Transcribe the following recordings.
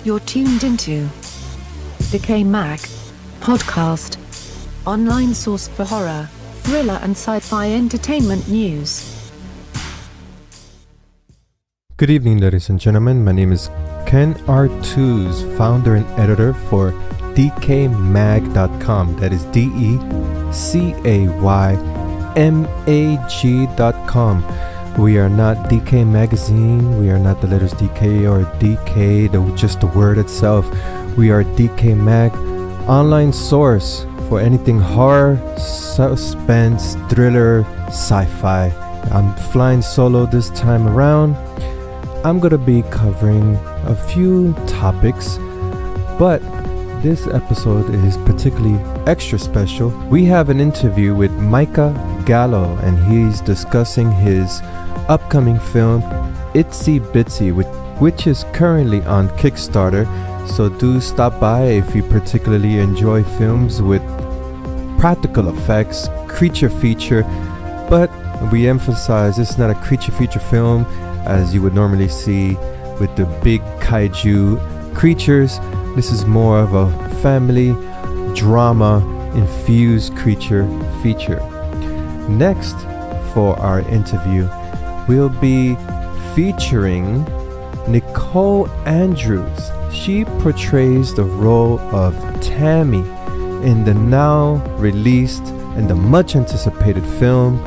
You're tuned into DecayMag podcast, online source for horror, thriller and sci-fi entertainment news. Good evening, ladies and gentlemen. My name is Ken Artuz, founder and editor for DecayMag.com. That is DecayMag.com. We are not Decay Magazine. We are not the letters DK or DK, just the word itself. We are Decay Mag, online source for anything horror, suspense, thriller, sci-fi. I'm flying solo this time around. I'm going to be covering a few topics, but this episode is particularly extra special. We have an interview with Micah Gallo, and he's discussing his upcoming film Itsy, Bitsy, which is currently on Kickstarter. So do stop by if you particularly enjoy films with practical effects, creature feature, but we emphasize it's not a creature feature film as you would normally see with the big kaiju creatures. This is more of a family drama infused creature feature. Next, for our interview, we'll be featuring Nicole Andrews. She portrays the role of Tammy in the now released and the much anticipated film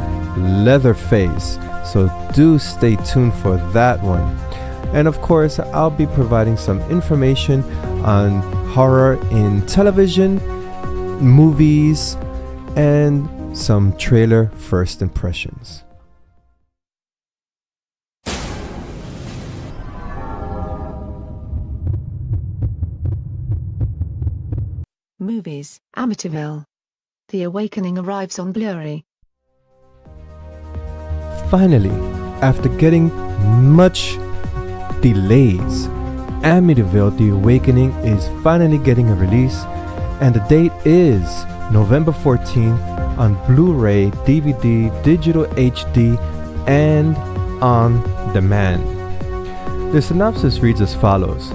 Leatherface. So do stay tuned for that one. And of course, I'll be providing some information on horror in television, movies, and some trailer first impressions. Movies. Amityville. The Awakening arrives on Blu-ray. Finally, after getting much delays, Amityville The Awakening is finally getting a release, and the date is November 14th on Blu-ray, DVD, digital HD, and on demand. The synopsis reads as follows.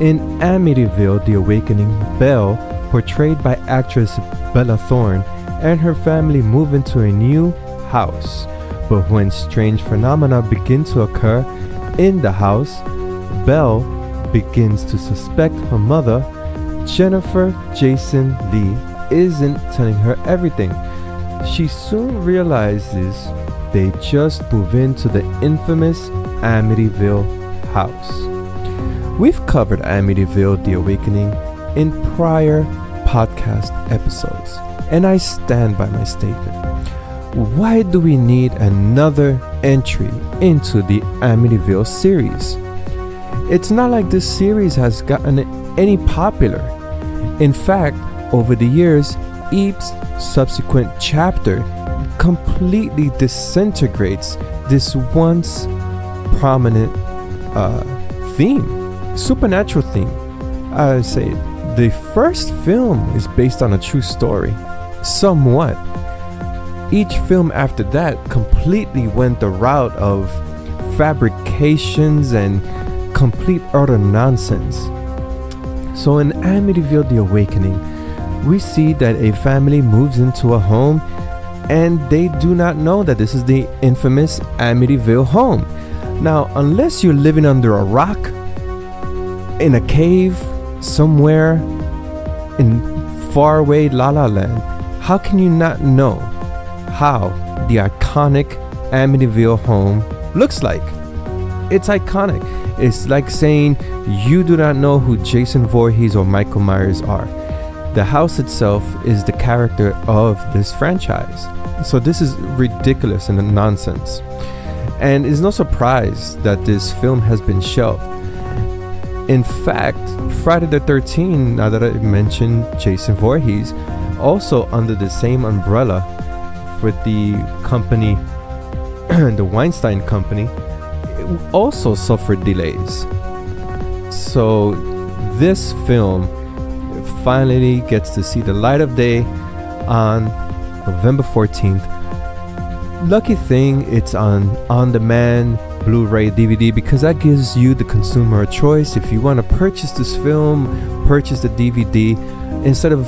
In Amityville The Awakening, Belle, portrayed by actress Bella Thorne, and her family move into a new house. But when strange phenomena begin to occur in the house, Belle begins to suspect her mother, Jennifer Jason Lee, isn't telling her everything. She soon realizes they just move into the infamous Amityville house. We've covered Amityville The Awakening in prior podcast episodes, and I stand by my statement. Why do we need another entry into the Amityville series? It's not like this series has gotten any popular. In fact, over the years, each subsequent chapter completely disintegrates this once prominent theme, supernatural theme. I say the first film is based on a true story, somewhat. Each film after that completely went the route of fabrications and complete utter nonsense. So in Amityville The Awakening, we see that a family moves into a home and they do not know that this is the infamous Amityville home. Now, unless you're living under a rock, in a cave, somewhere in faraway La La Land, how can you not know how the iconic Amityville home looks like? It's iconic. It's like saying you do not know who Jason Voorhees or Michael Myers are. The house itself is the character of this franchise. So this is ridiculous and nonsense. And it's no surprise that this film has been shelved. In fact, Friday the 13th, now that I mentioned Jason Voorhees, also under the same umbrella with the company, the Weinstein Company, also suffered delays. So this film finally gets to see the light of day on November 14th. Lucky thing, it's on demand Blu-ray, DVD, because that gives you, the consumer, a choice. If you want to purchase this film, purchase the DVD instead of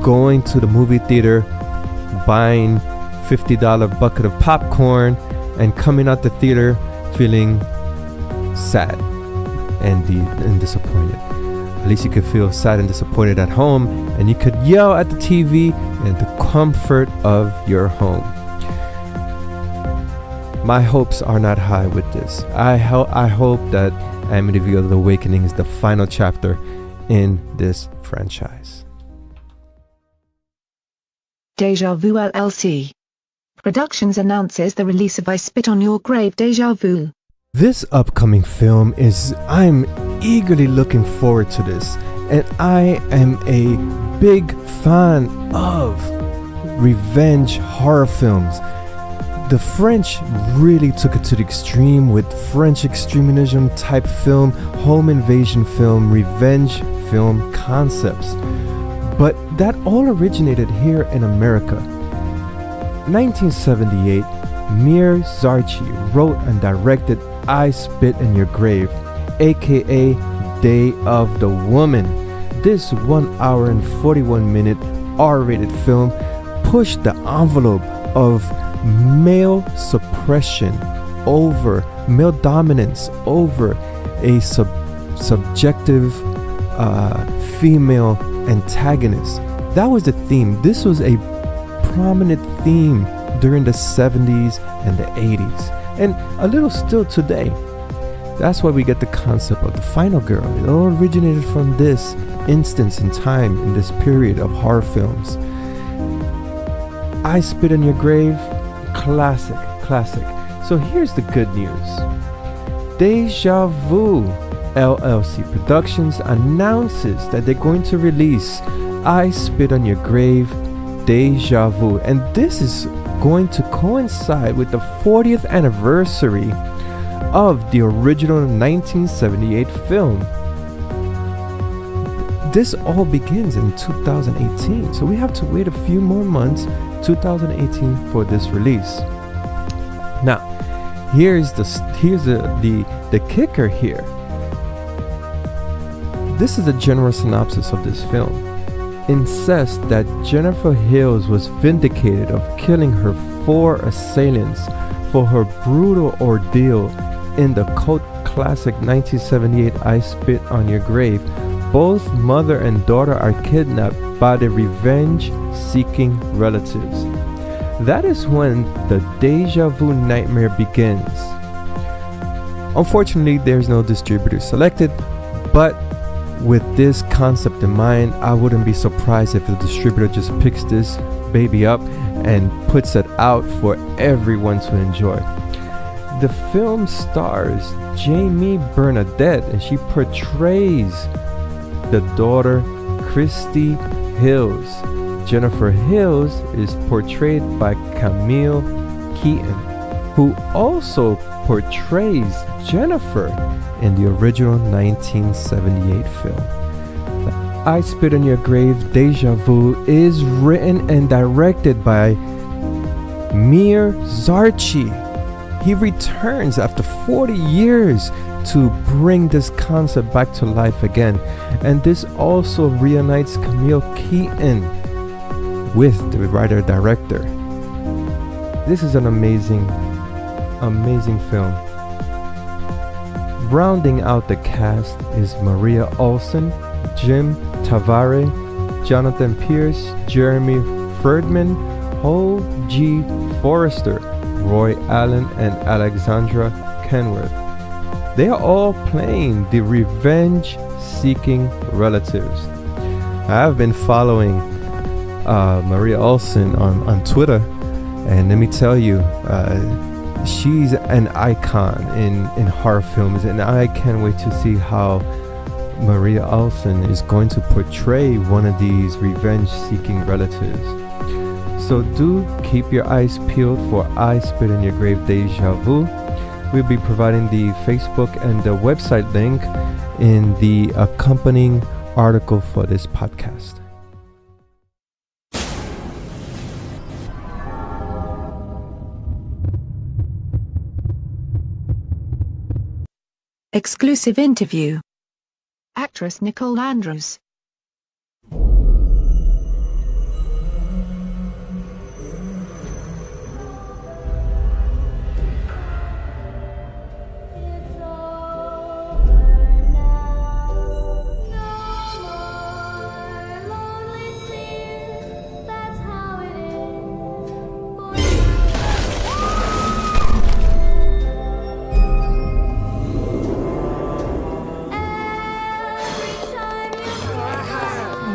going to the movie theater, buying $50 bucket of popcorn and coming out the theater feeling sad and disappointed. At least you could feel sad and disappointed at home, and you could yell at the TV in the comfort of your home. My hopes are not high with this. I hope that Amityville: The Awakening is the final chapter in this franchise. Deja Vu LLC Productions announces the release of I Spit on Your Grave Deja Vu. This upcoming film I'm eagerly looking forward to this, and I am a big fan of revenge horror films. The French really took it to the extreme with French extremism type film, home invasion film, revenge film concepts. But that all originated here in America. 1978, Mir Zarchi wrote and directed I Spit in Your Grave, aka Day of the Woman. This 1 hour and 41 minute R-rated film pushed the envelope of male suppression over male dominance over a subjective female antagonist. That was the theme. This was a prominent theme during the 70s and the 80s, and a little still today. That's why we get the concept of the final girl. It all originated from this instance in time, in this period of horror films. I Spit on Your Grave, classic. So here's the good news. Deja Vu LLC Productions announces that they're going to release I Spit on Your Grave Deja Vu, and this is going to coincide with the 40th anniversary of the original 1978 film. This all begins in 2018, so we have to wait a few more months, 2018, for this release. Now, here's the kicker here. This is a general synopsis of this film. Insists that Jennifer Hills was vindicated of killing her 4 assailants for her brutal ordeal in the cult classic 1978 I Spit on Your Grave. Both mother and daughter are kidnapped by the revenge-seeking relatives. That is when the Deja Vu nightmare begins. Unfortunately, there's no distributor selected, but with this concept in mind, I wouldn't be surprised if the distributor just picks this baby up and puts it out for everyone to enjoy. The film stars Jamie Bernadette, and she portrays the daughter Christy Hills. Jennifer Hills is portrayed by Camille Keaton, who also portrays Jennifer in the original 1978 film. I Spit on Your Grave Deja Vu is written and directed by Mir Zarchi. He returns after 40 years to bring this concept back to life again, and this also reunites Camille Keaton with the writer-director. This is an amazing film. Rounding out the cast is Maria Olsen, Jim Tavare, Jonathan Pierce, Jeremy Ferdman, Ho G. Forrester, Roy Allen, and Alexandra Kenworth. They are all playing the revenge-seeking relatives. I've been following Maria Olsen on Twitter, and let me tell you, she's an icon in horror films, and I can't wait to see how Maria Olsen is going to portray one of these revenge-seeking relatives. So do keep your eyes peeled for I Spit on Your Grave Deja Vu. We'll be providing the Facebook and the website link in the accompanying article for this podcast. Exclusive interview. Actress Nicole Andrews.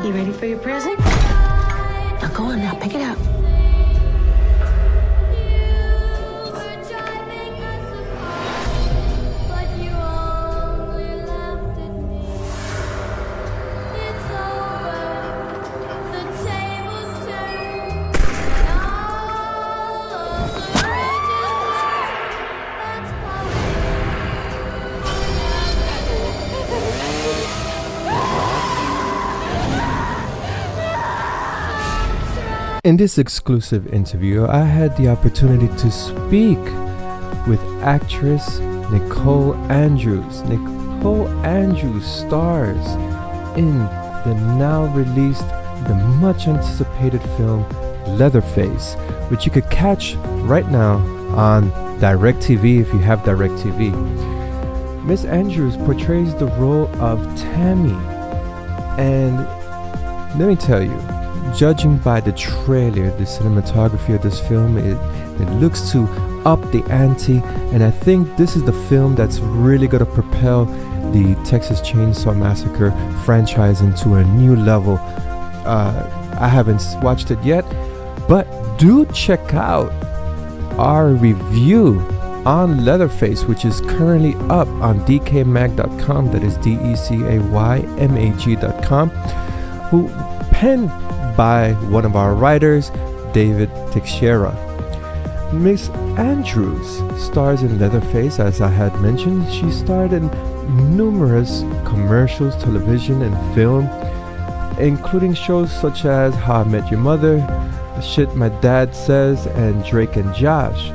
You ready for your present? Now go on now, pick it up. In this exclusive interview, I had the opportunity to speak with actress Nicole Andrews. Nicole Andrews stars in the now released, the much anticipated film Leatherface, which you could catch right now on DirecTV if you have DirecTV. Miss Andrews portrays the role of Tammy, and let me tell you, judging by the trailer, the cinematography of this film, it looks to up the ante, and I think this is the film that's really going to propel the Texas Chainsaw Massacre franchise into a new level. I haven't watched it yet, but do check out our review on Leatherface, which is currently up on DecayMag.com, that is DecayMag.com, who penned by one of our writers, David Teixeira. Miss Andrews stars in Leatherface, as I had mentioned. She starred in numerous commercials, television, and film, including shows such as How I Met Your Mother, Shit My Dad Says, and Drake and Josh.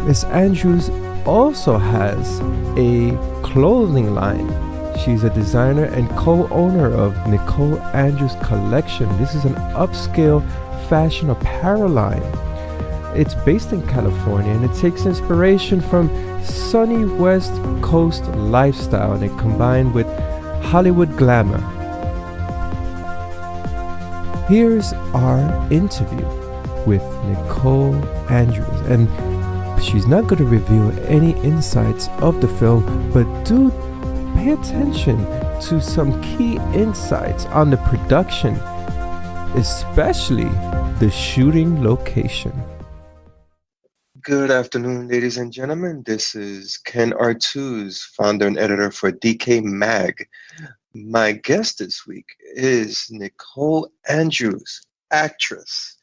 Miss Andrews also has a clothing line. She's a designer and co-owner of Nicole Andrews Collection. This is an upscale fashion apparel line. It's based in California, and it takes inspiration from sunny West Coast lifestyle, and it combined with Hollywood glamour. Here's our interview with Nicole Andrews, and she's not going to reveal any insights of the film, but do pay attention to some key insights on the production, especially the shooting location. Good afternoon, ladies and gentlemen. This is Ken Artuz, founder and editor for DecayMag. My guest this week is Nicole Andrews, actress.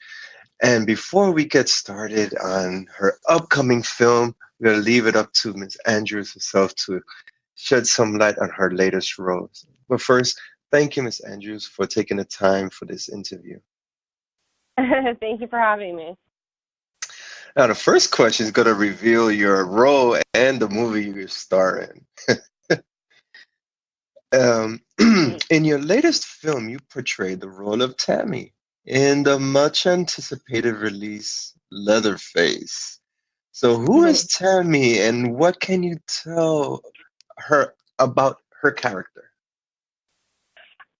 And before we get started on her upcoming film, we're going to leave it up to Ms. Andrews herself to shed some light on her latest roles. But first, thank you, Ms. Andrews, for taking the time for this interview. Thank you for having me. Now, the first question is going to reveal your role and the movie you star in. In your latest film, you portrayed the role of Tammy in the much anticipated release Leatherface. So who is Tammy, and what can you tell her about her character?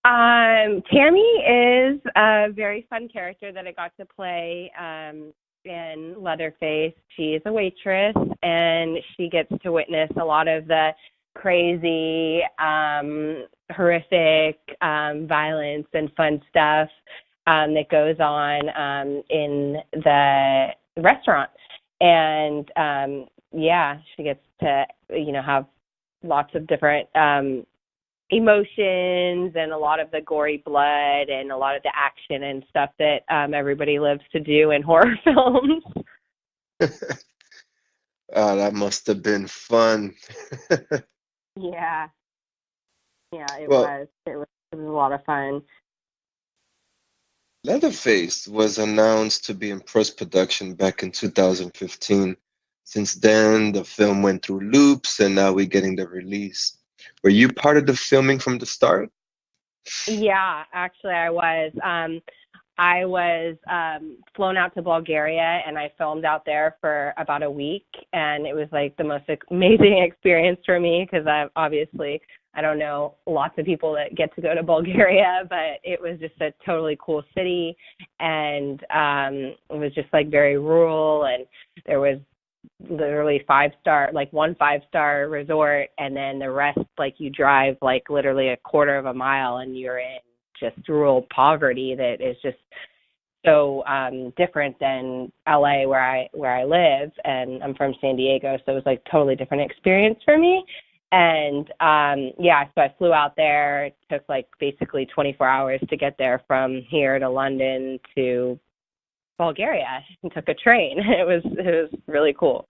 Tammy is a very fun character that I got to play in Leatherface. She's a waitress, and she gets to witness a lot of the crazy, horrific violence and fun stuff that goes on in the restaurant. And she gets to, have lots of different emotions and a lot of the gory blood and a lot of the action and stuff that everybody lives to do in horror films. Oh, that must have been fun. Yeah, it was. It was a lot of fun. Leatherface was announced to be in post-production back in 2015. Since then, the film went through loops, and now we're getting the release. Were you part of the filming from the start? Yeah, actually, I was. I was flown out to Bulgaria, and I filmed out there for about a week, and it was like the most amazing experience for me because I don't know lots of people that get to go to Bulgaria, but it was just a totally cool city, and it was just like very rural, and there was literally one 5-star resort, and then the rest, like, you drive like literally a quarter of a mile and you're in just rural poverty that is just so different than LA where I live, and I'm from San Diego, so it was like totally different experience for me. And so I flew out there. It took like basically 24 hours to get there from here to London to Bulgaria, and took a train. It was really cool.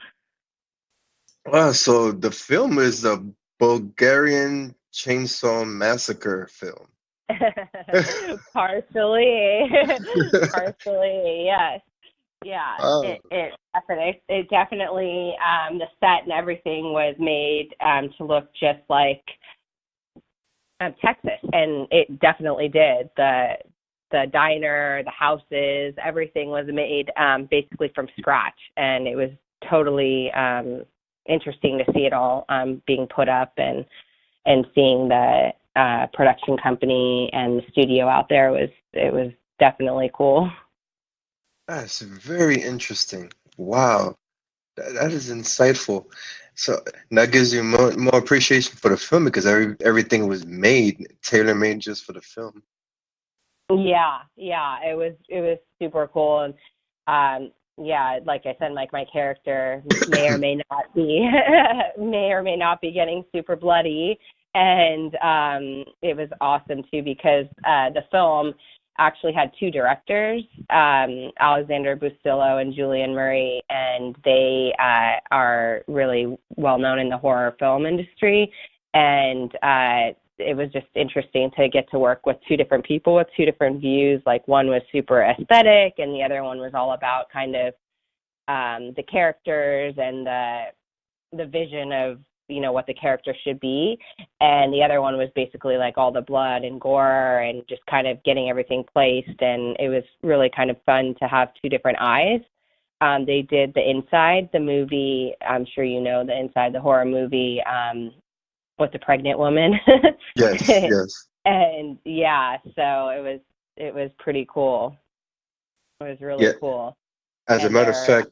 Wow, so the film is a Bulgarian chainsaw massacre film. Partially, yes, yeah. Oh. It definitely the set and everything was made to look just like Texas, and it definitely did. The diner, the houses, everything was made basically from scratch, and it was totally interesting to see it all being put up and seeing the production company and the studio out there. It was definitely cool. That's very interesting. Wow, that is insightful. So that gives you more appreciation for the film because everything was tailor-made just for the film. Yeah, it was super cool, and like I said, like my character may or may not be getting super bloody, and it was awesome too because the film actually had 2 directors, Alexander Bustillo and Julian Murray, and they are really well known in the horror film industry, and it was just interesting to get to work with 2 different people with 2 different views. Like, one was super aesthetic, and the other one was all about kind of the characters and the vision of, you know, what the character should be. And the other one was basically like all the blood and gore and just kind of getting everything placed. And it was really kind of fun to have 2 different eyes. They did the Inside, the movie. I'm sure you know the Inside, the horror movie with the pregnant woman. Yes. And so it was pretty cool. It was really cool. As a matter of fact,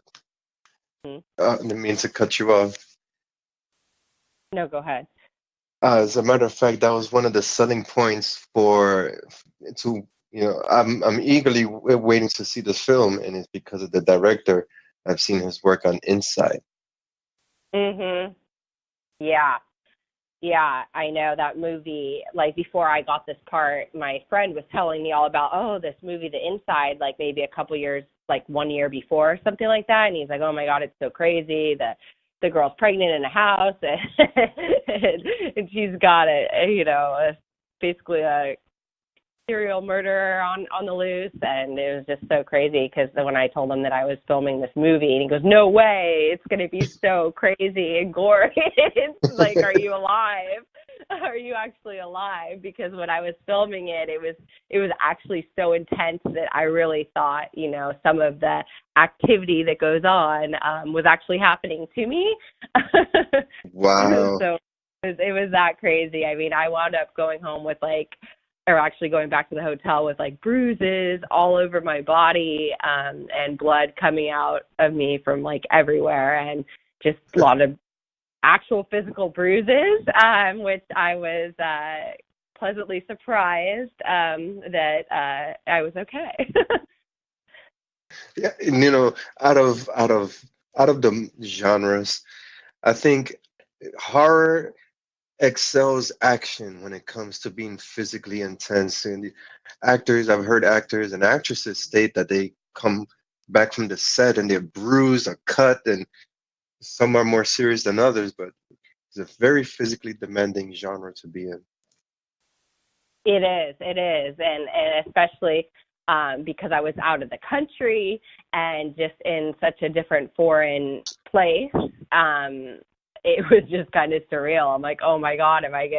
I didn't mean to cut you off. No, go ahead. As a matter of fact, that was one of the selling points I'm eagerly waiting to see the film, and it's because of the director. I've seen his work on Inside. Yeah, I know that movie. Like, before I got this part, my friend was telling me all about, this movie, The Inside, like maybe a couple years, like 1 year before or something like that. And he's like, oh my God, it's so crazy. The girl's pregnant in a house and she's got basically a serial murderer on the loose, and it was just so crazy because when I told him that I was filming this movie, and he goes, no way, it's going to be so crazy and gory. It's like, are you alive? Are you actually alive? Because when I was filming it, it was actually so intense that I really thought, some of the activity that goes on was actually happening to me. Wow. So it was that crazy. I mean, I wound up going home with actually going back to the hotel with bruises all over my body, and blood coming out of me from everywhere, and just a lot of actual physical bruises, which I was pleasantly surprised that I was okay. Yeah, out of the genres, I think horror excels action when it comes to being physically intense. And I've heard actors and actresses state that they come back from the set and they're bruised or cut, and some are more serious than others, but it's a very physically demanding genre to be in. It is, and especially because I was out of the country and just in such a different foreign place, it was just kind of surreal. I'm like, oh my God, am I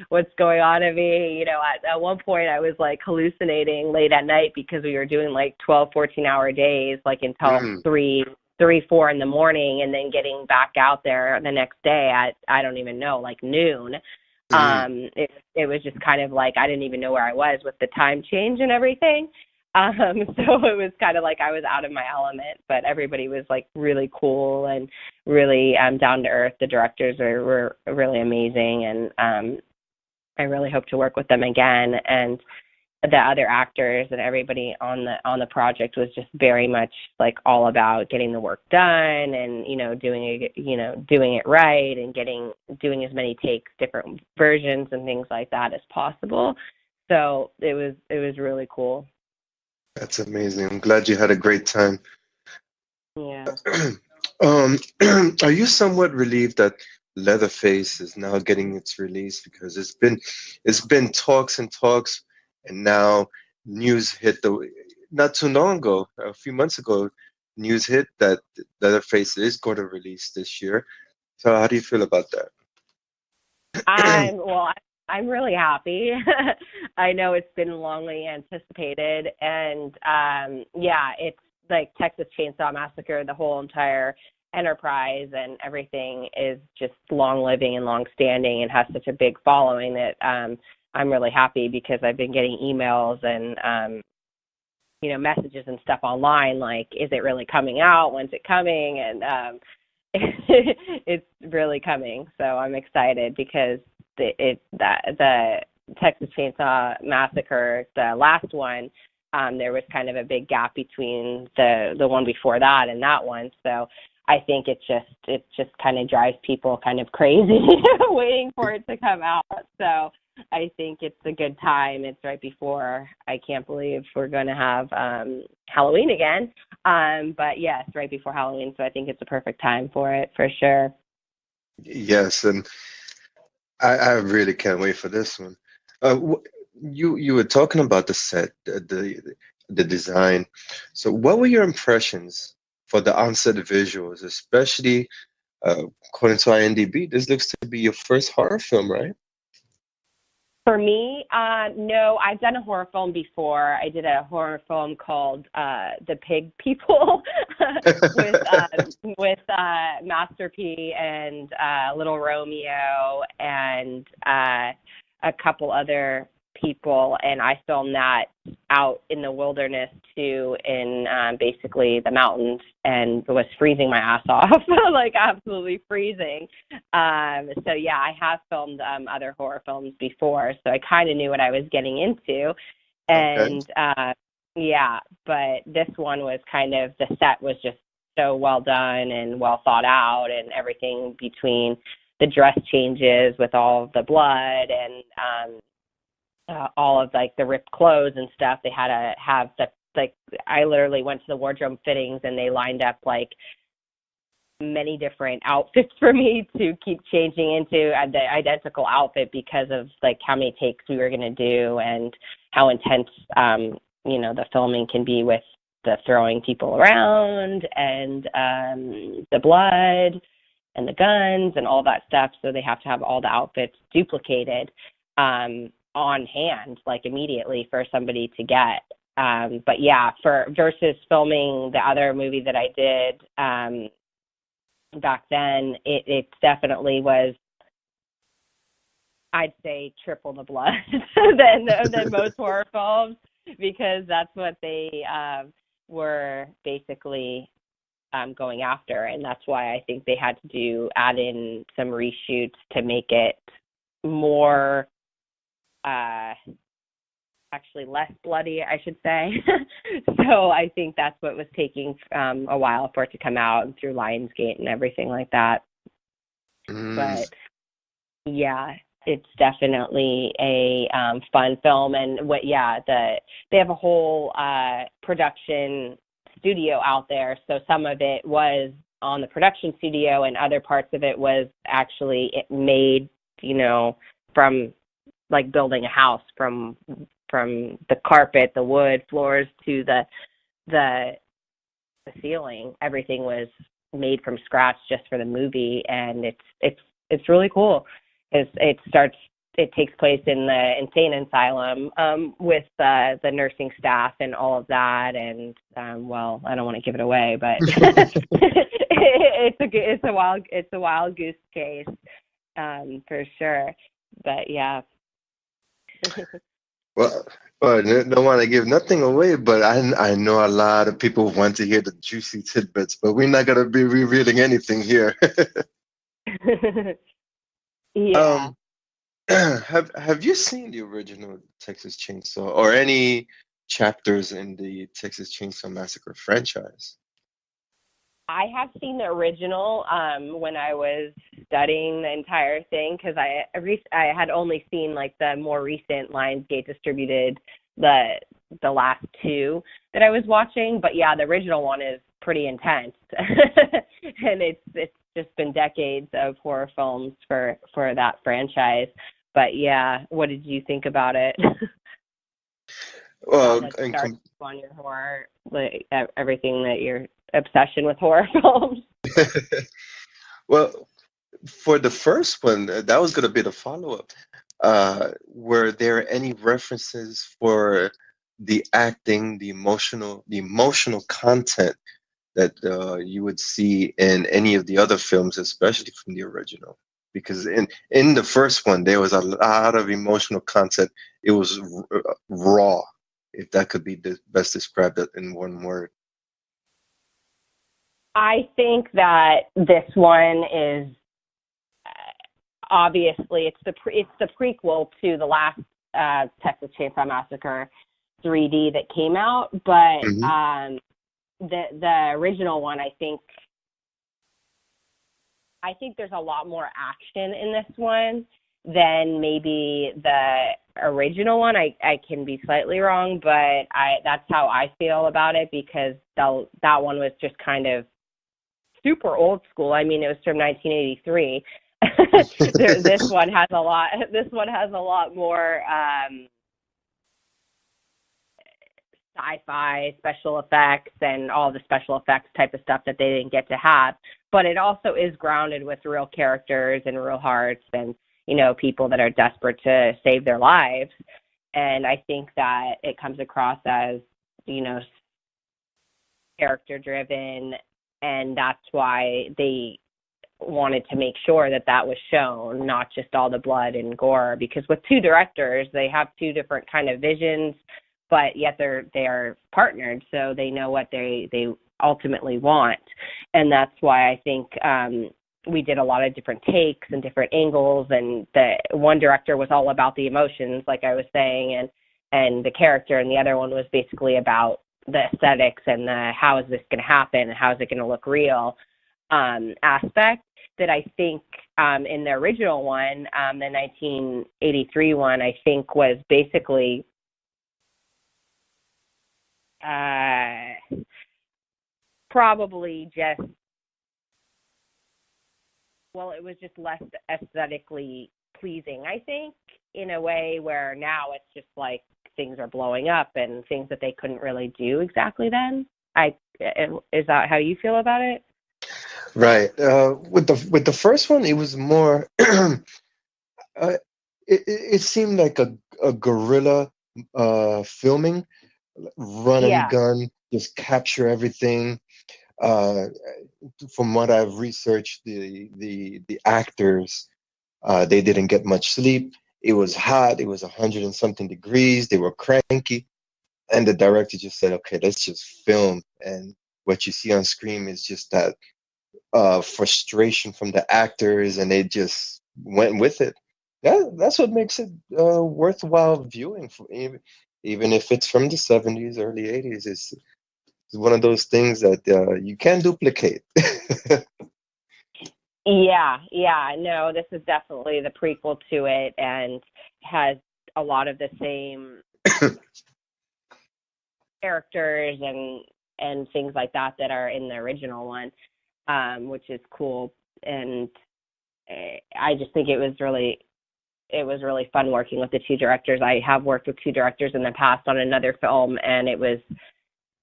what's going on to me? At one point I was like hallucinating late at night because we were doing like 12, 14-hour days, like until 4 in the morning, and then getting back out there the next day at, I don't even know, like noon. It was just kind of like, I didn't even know where I was with the time change and everything. So it was kind of like I was out of my element, but everybody was like really cool and really down to earth. The directors were really amazing, and I really hope to work with them again. And the other actors and everybody on the project was just very much like all about getting the work done and doing it right and doing as many takes, different versions and things like that as possible. So it was really cool. That's amazing. I'm glad you had a great time. Yeah. Are you somewhat relieved that Leatherface is now getting its release? Because it's been talks and talks, and now news hit not too long ago, a few months ago, news hit that Leatherface is going to release this year. So how do you feel about that? I'm really happy. I know it's been longly anticipated, and it's like Texas Chainsaw Massacre, the whole entire enterprise and everything is just long living and long standing and has such a big following that I'm really happy, because I've been getting emails and messages and stuff online like, is it really coming out? When's it coming? And it's really coming. So I'm excited, because the Texas Chainsaw Massacre, the last one, there was kind of a big gap between the one before that and that one. So I think it just kind of drives people kind of crazy waiting for it to come out. So I think it's a good time. It's right before, I can't believe we're going to have Halloween again. But yes, right before Halloween. So I think it's a perfect time for it, for sure. Yes, and I really can't wait for this one. You were talking about the set, the design. So what were your impressions for the onset visuals, especially according to IMDb? This looks to be your first horror film, right? For me, no, I've done a horror film before. I did a horror film called The Pig People with Master P and Little Romeo and a couple other people, and I filmed that out in the wilderness too, in basically the mountains, and was freezing my ass off, like absolutely freezing. So yeah, I have filmed other horror films before, so I kind of knew what I was getting into, and yeah, but this one was kind of, the set was just so well done and well thought out, and everything between the dress changes with all of the blood and all of like the ripped clothes and stuff. They had to have the, like, I literally went to the wardrobe fittings and they lined up like many different outfits for me to keep changing into the identical outfit, because of like how many takes we were going to do and how intense, the filming can be with the throwing people around and the blood and the guns and all that stuff. So they have to have all the outfits duplicated on hand, like immediately, for somebody to get. But yeah, versus filming the other movie that I did back then, it definitely was, I'd say, triple the blood than most horror films, because that's what they were basically going after, and that's why I think they had to add in some reshoots to make it more actually less bloody, I should say. So I think that's what was taking a while for it to come out, and through Lionsgate and everything like that. But yeah, it's definitely a fun film, and they have a whole production studio out there. So some of it was on the production studio, and other parts of it was actually made, from like building a house, from the carpet, the wood floors to the ceiling. Everything was made from scratch just for the movie, and it's really cool. It takes place in the insane asylum with the nursing staff and all of that, and well, I don't want to give it away, but it's a wild goose chase for sure. But yeah. Well, I don't want to give nothing away, but I know a lot of people want to hear the juicy tidbits, but we're not going to be revealing anything here. Yeah. Have you seen the original Texas Chainsaw or any chapters in the Texas Chainsaw Massacre franchise? I have seen the original when I was studying the entire thing, because I had only seen like the more recent Lionsgate distributed, the last two that I was watching. But yeah, the original one is pretty intense, and it's just been decades of horror films for that franchise. But yeah, what did you think about it? Well, On your horror, like everything that your obsession with horror films. well, for the first one, that was going to be the follow-up. Were there any references for the acting, the emotional content that you would see in any of the other films, especially from the original? Because in the first one, there was a lot of emotional content. It was raw, if that could be best described in one word. I think that this one is obviously it's the prequel to the last Texas Chainsaw Massacre 3D that came out, but the original one, I think there's a lot more action in this one than maybe the original one. I can be slightly wrong, but that's how I feel about it, because that one was just kind of super old school. I mean, it was from 1983. This one has a lot. This one has a lot more sci-fi special effects and all the special effects type of stuff that they didn't get to have. But it also is grounded with real characters and real hearts, and people that are desperate to save their lives. And I think that it comes across as character driven, and that's why they wanted to make sure that was shown, not just all the blood and gore, because with two directors, they have two different kind of visions, but yet they are partnered, so they know what they ultimately want. And that's why I think we did a lot of different takes and different angles, and the one director was all about the emotions, like I was saying, and the character, and the other one was basically about the aesthetics and the how is this going to happen and how is it going to look real aspect. That I think in the original one, the 1983 one, I think was basically probably just, well, it was just less aesthetically pleasing, I think, in a way where now it's just like things are blowing up and things that they couldn't really do exactly then. Is that how you feel about it? Right. With the first one, it was more. It seemed like a guerrilla filming, run and gun, just capture everything. From what I've researched, the actors, they didn't get much sleep. It was hot. It was 100 and something degrees. They were cranky, and the director just said, "Okay, let's just film." And what you see on screen is just that frustration from the actors, and they just went with it. That's what makes it worthwhile viewing, even if it's from the 70s, early 80s. It's one of those things that you can't duplicate. No, this is definitely the prequel to it, and has a lot of the same characters and things like that are in the original one, which is cool. And I just think it was really fun working with the two directors. I have worked with two directors in the past on another film, and it was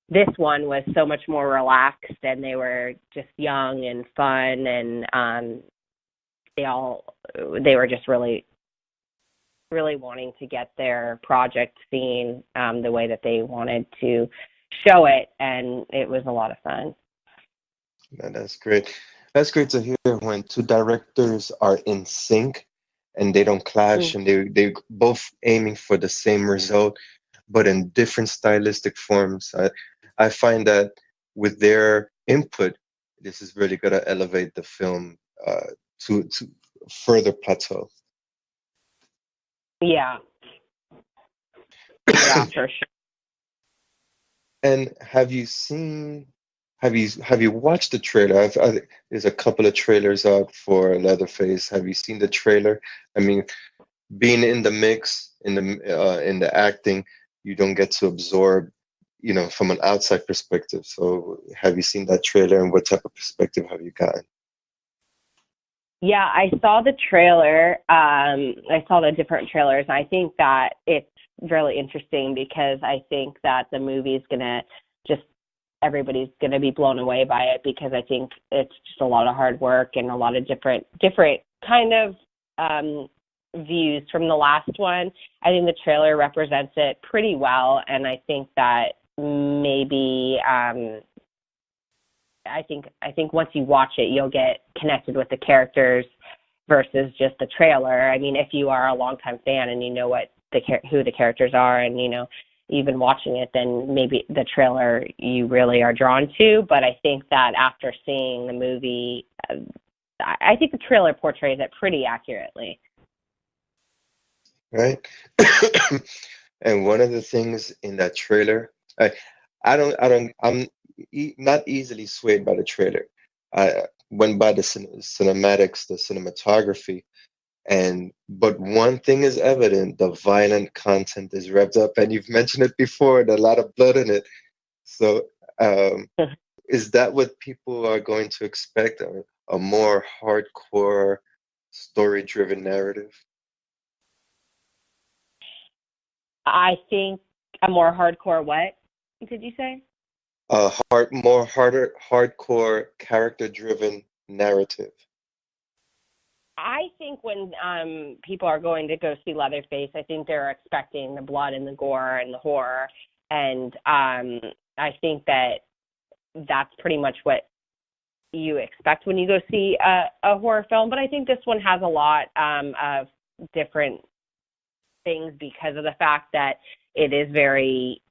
this one was so much more relaxed, and they were just young and fun, and they were just really wanting to get their project seen the way that they wanted to show it, and it was a lot of fun. Yeah, that's great. That's great to hear when two directors are in sync and they don't clash, and they both aiming for the same result, but in different stylistic forms. I find that with their input, this is really going to elevate the film to further plateau. Yeah. Yeah, for sure. And have you watched the trailer? There's a couple of trailers out for Leatherface. Have you seen the trailer? I mean, being in the mix, in the acting, you don't get to absorb, from an outside perspective. So have you seen that trailer, and what type of perspective have you gotten? Yeah, I saw the trailer. I saw the different trailers. I think that it's really interesting because I think that the movie is everybody's gonna be blown away by it, because I think it's just a lot of hard work and a lot of different kind of views from the last one. I think the trailer represents it pretty well, and I think that maybe I think once you watch it, you'll get connected with the characters versus just the trailer. I mean, if you are a longtime fan and you know who the characters are, and you've been watching it, then maybe the trailer you really are drawn to. But I think that after seeing the movie, I think the trailer portrays it pretty accurately. Right. And one of the things in that trailer, I'm not easily swayed by the trailer. I went by the cinematics, the cinematography, but one thing is evident: the violent content is revved up, and you've mentioned it before, and a lot of blood in it. So, is that what people are going to expect? A more hardcore, story-driven narrative? I think a more hardcore what did you say? Hardcore, character-driven narrative. I think when people are going to go see Leatherface, I think they're expecting the blood and the gore and the horror, and I think that that's pretty much what you expect when you go see a horror film. But I think this one has a lot of different things because of the fact that it is very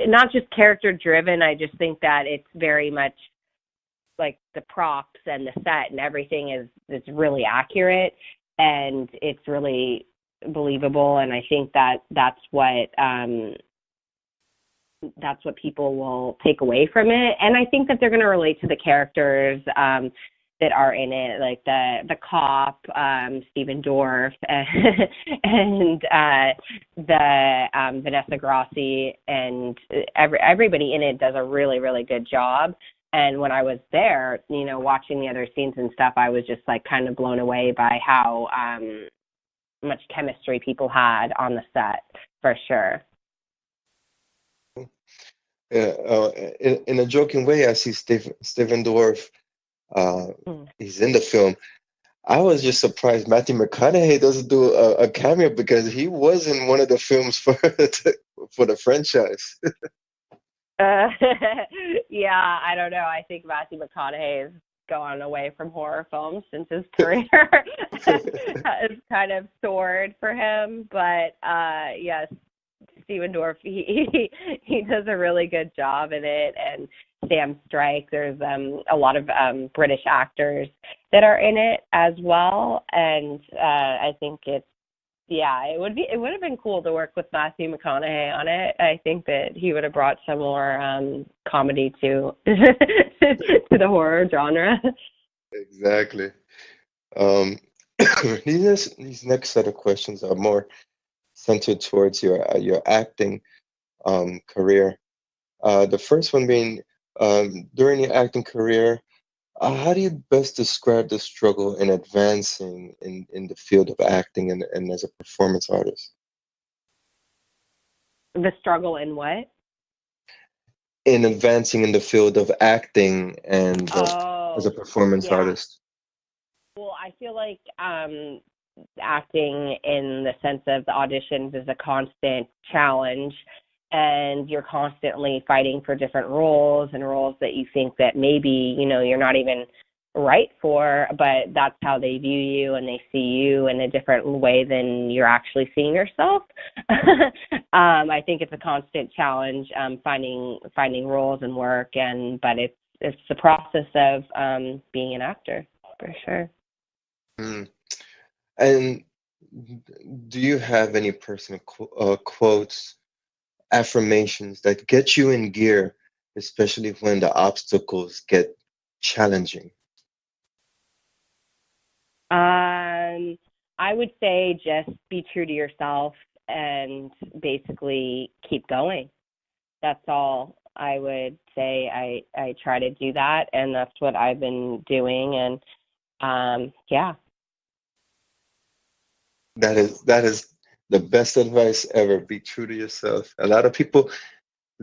not just character driven. I just think that it's very much like the props and the set and everything is really accurate, and it's really believable. And I think that that's what people will take away from it. And I think that they're going to relate to the characters that are in it, like the cop, Stephen Dorff, and the Vanessa Grassi, and everybody in it does a really, really good job. And when I was there, watching the other scenes and stuff, I was just like kind of blown away by how much chemistry people had on the set, for sure. Yeah, in a joking way, I see Stephen Dorff. He's in the film. I was just surprised Matthew McConaughey doesn't do a cameo, because he was in one of the films for the franchise. Yeah, I don't know. I think Matthew McConaughey has gone away from horror films since his career has kind of soared for him. But yes, Stephen Dorff, he does a really good job in it, and Sam Strike. There's a lot of British actors that are in it as well, and I think it would have been cool to work with Matthew McConaughey on it. I think that he would have brought some more comedy to to the horror genre. Exactly. These next set of questions are more centered towards your acting career. The first one being, during your acting career, how do you best describe the struggle in advancing in the field of acting and as a performance artist? The struggle in what? In advancing in the field of acting and as a Oh, performance yeah. artist. Well, I feel like acting in the sense of the auditions is a constant challenge, and you're constantly fighting for different roles and roles that you think that maybe, you're not even right for, but that's how they view you, and they see you in a different way than you're actually seeing yourself. I think it's a constant challenge, finding roles and work, but it's the process of being an actor, for sure. Mm. And do you have any personal quotes, affirmations that get you in gear, especially when the obstacles get challenging? I would say just be true to yourself and basically keep going. That's all I would say. I try to do that, and that's what I've been doing. And yeah. That is the best advice ever. Be true to yourself. A lot of people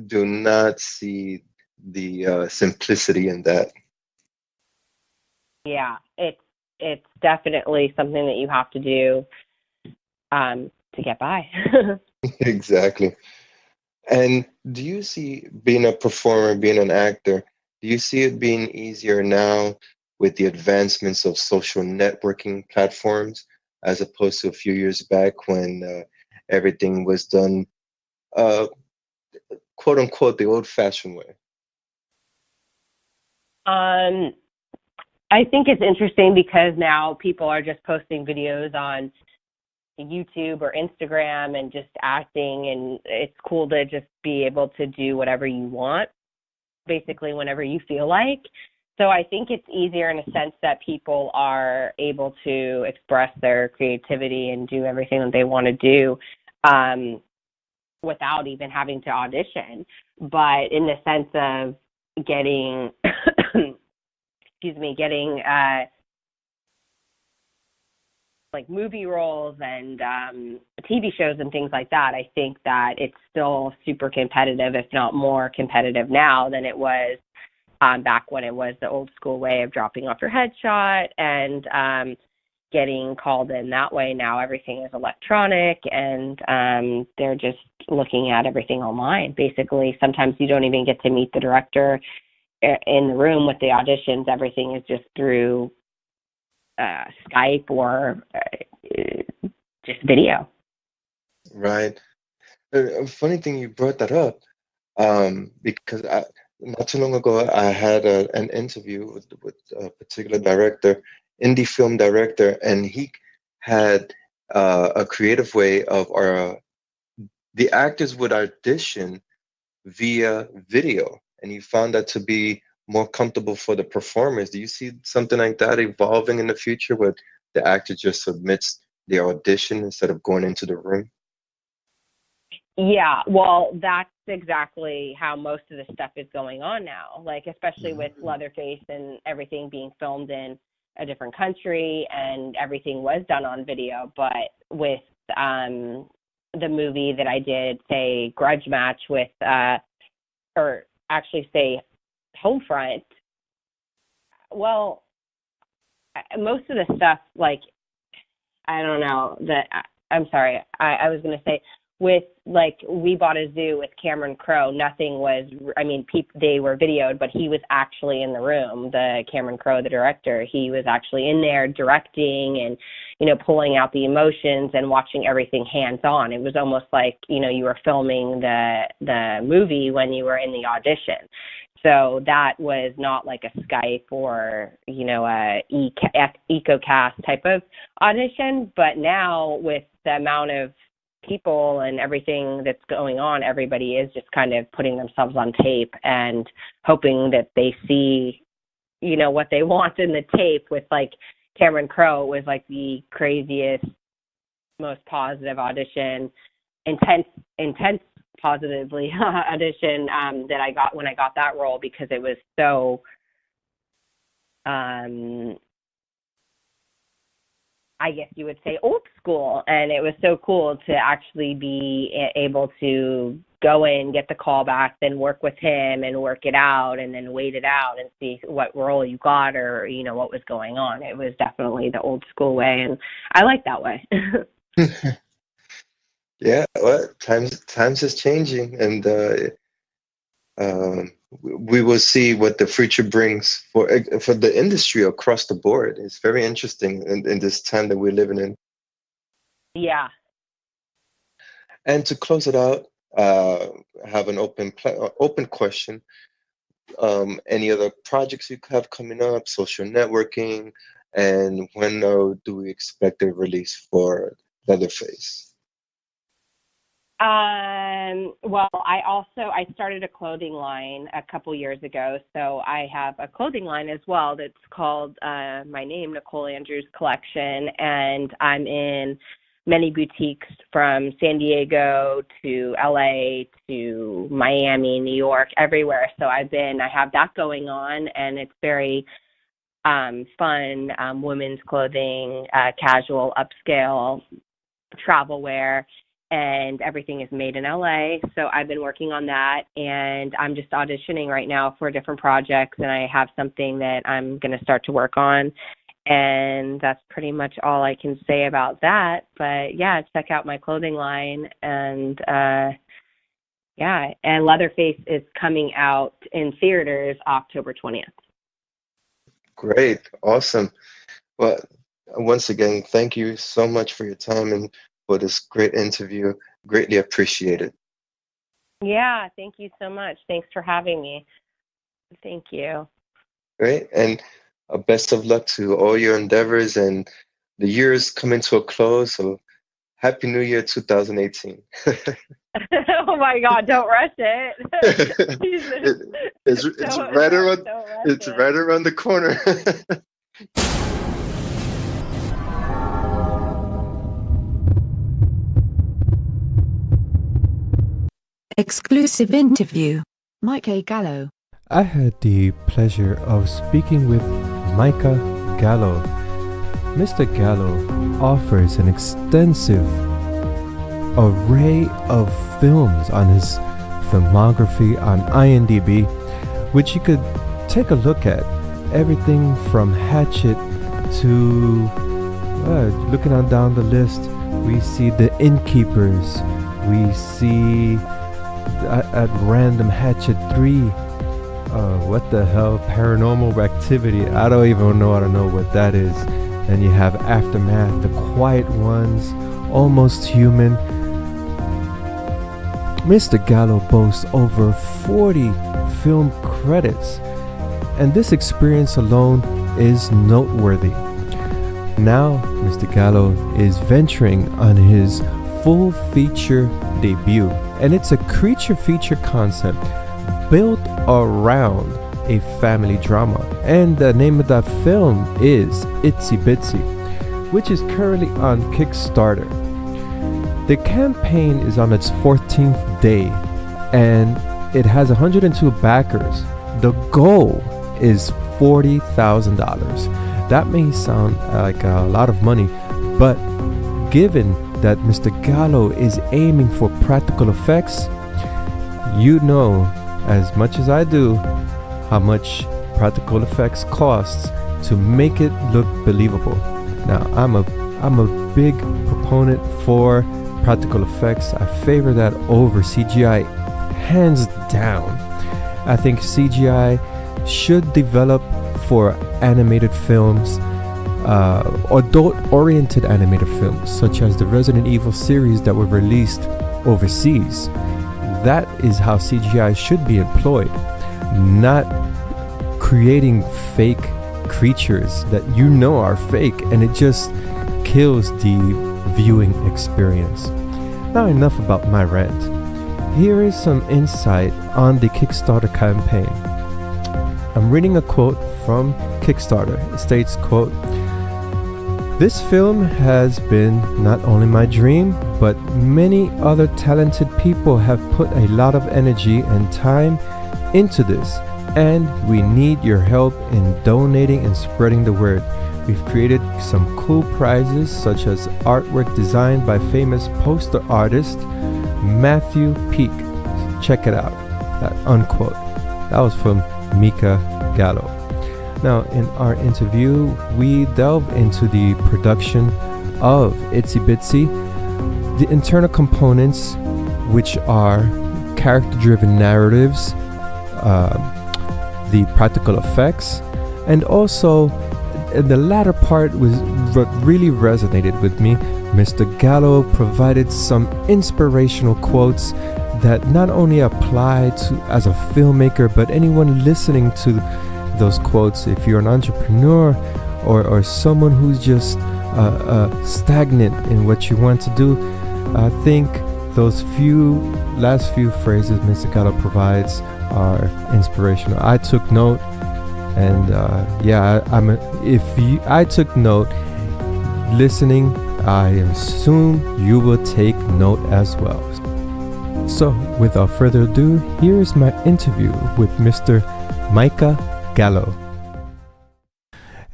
do not see the simplicity in that. Yeah, it's definitely something that you have to do to get by. Exactly. And do you see being a performer, being an actor, do you see it being easier now with the advancements of social networking platforms as opposed to a few years back when everything was done, uh, quote unquote, the old fashioned way? Um, I think it's interesting because now people are just posting videos on YouTube or Instagram and just acting, and it's cool to just be able to do whatever you want, basically whenever you feel like. So I think it's easier in a sense that people are able to express their creativity and do everything that they want to do without even having to audition. But in the sense of getting, getting like movie roles and TV shows and things like that, I think that it's still super competitive, if not more competitive now than it was back when it was the old school way of dropping off your headshot and getting called in that way. Now everything is electronic, and they're just looking at everything online. Basically, sometimes you don't even get to meet the director in the room with the auditions. Everything is just through Skype or just video. Right. A funny thing you brought that up, because not too long ago I had an interview with a particular director, indie film director, and he had a creative way of the actors would audition via video, and he found that to be more comfortable for the performers. Do you see something like that evolving in the future where the actor just submits the audition instead of going into the room? Yeah, well, that's exactly how most of the stuff is going on now, like especially with Leatherface and everything being filmed in a different country, and everything was done on video. But with the movie that I did, say Grudge Match with, or actually say Homefront, well, most of the stuff, like, I don't know, I'm sorry, I was going to say, with, like, We Bought a Zoo with Cameron Crowe, nothing was, they were videoed, but he was actually in the room. The Cameron Crowe, the director, he was actually in there directing and, pulling out the emotions and watching everything hands-on. It was almost like, you were filming the movie when you were in the audition. So that was not like a Skype or, a EcoCast type of audition. But now with the amount of people and everything that's going on, everybody is just kind of putting themselves on tape and hoping that they see, what they want in the tape. With like Cameron Crowe, was like the craziest, most positive audition, intense positively audition that I got when I got that role, because it was so I I guess you would say, old school. And it was so cool to actually be able to go in, get the call back, then work with him and work it out, and then wait it out and see what role you got, or, you know, what was going on. It was definitely the old school way, and I like that way. Yeah, well, times is changing, and we will see what the future brings for the industry across the board. It's very interesting in this time that we're living in. Yeah. And to close it out, have an open question. Any other projects you have coming up, social networking, and when do we expect a release for Leatherface? Well, I started a clothing line a couple years ago, so I have a clothing line as well that's called my name, Nicole Andrews Collection, and I'm in many boutiques from San Diego to LA to Miami, New York, everywhere. So I have that going on, and it's very fun, women's clothing, casual, upscale, travel wear, and everything is made in LA. So I've been working on that, and I'm just auditioning right now for different projects, and I have something that I'm going to start to work on. And that's pretty much all I can say about that. But yeah, check out my clothing line. And and Leatherface is coming out in theaters October 20th. Great. Awesome. Well, once again, thank you so much for your time and for this great interview. Greatly appreciated. Yeah, thank you so much. Thanks for having me. Thank you. Great. And best of luck to all your endeavors, and the year is coming to a close, so Happy New Year 2018. Oh my God, don't rush it. It's right around the corner. Exclusive interview. Micah Gallo. I had the pleasure of speaking with Micah Gallo. Mr. Gallo offers an extensive array of films on his filmography on IMDb, which you could take a look at. Everything from Hatchet to looking on down the list, we see The Innkeepers, we see at random Hatchet 3. What the hell? Paranormal Activity. I don't even know what that is. Then you have Aftermath, The Quiet Ones, Almost Human. Mr. Gallo boasts over 40 film credits, and this experience alone is noteworthy. Now, Mr. Gallo is venturing on his full feature debut, and it's a creature feature concept built around a family drama, and the name of that film is Itsy Bitsy, which is currently on Kickstarter. The campaign is on its 14th day, and it has 102 backers. The goal is $40,000. That may sound like a lot of money, but given that Mr. Gallo is aiming for practical effects, you know as much as I do how much practical effects costs to make it look believable. Now, I'm a big proponent for practical effects. I favor that over CGI hands down. I think CGI should develop for animated films, adult-oriented animated films, such as the Resident Evil series that were released overseas. That is how CGI should be employed, not creating fake creatures that you know are fake, and it just kills the viewing experience. Now, enough about my rant. Here is some insight on the Kickstarter campaign. I'm reading a quote from Kickstarter. It states, quote, "This film has been not only my dream, but many other talented people have put a lot of energy and time into this, and we need your help in donating and spreading the word. We've created some cool prizes such as artwork designed by famous poster artist Matthew Peak. Check it out. That unquote. That was from Micah Gallo. Now, in our interview, we delve into the production of Itsy Bitsy, the internal components, which are character-driven narratives, the practical effects, and also the latter part was what really resonated with me. Mr. Gallo provided some inspirational quotes that not only apply to as a filmmaker, but anyone listening to those quotes. If you're an entrepreneur or someone who's just stagnant in what you want to do, I think those last few phrases Mr. Gallo provides are inspirational. I took note, and I took note. Listening, I assume you will take note as well. So, without further ado, here is my interview with Mr. Micah Gallo.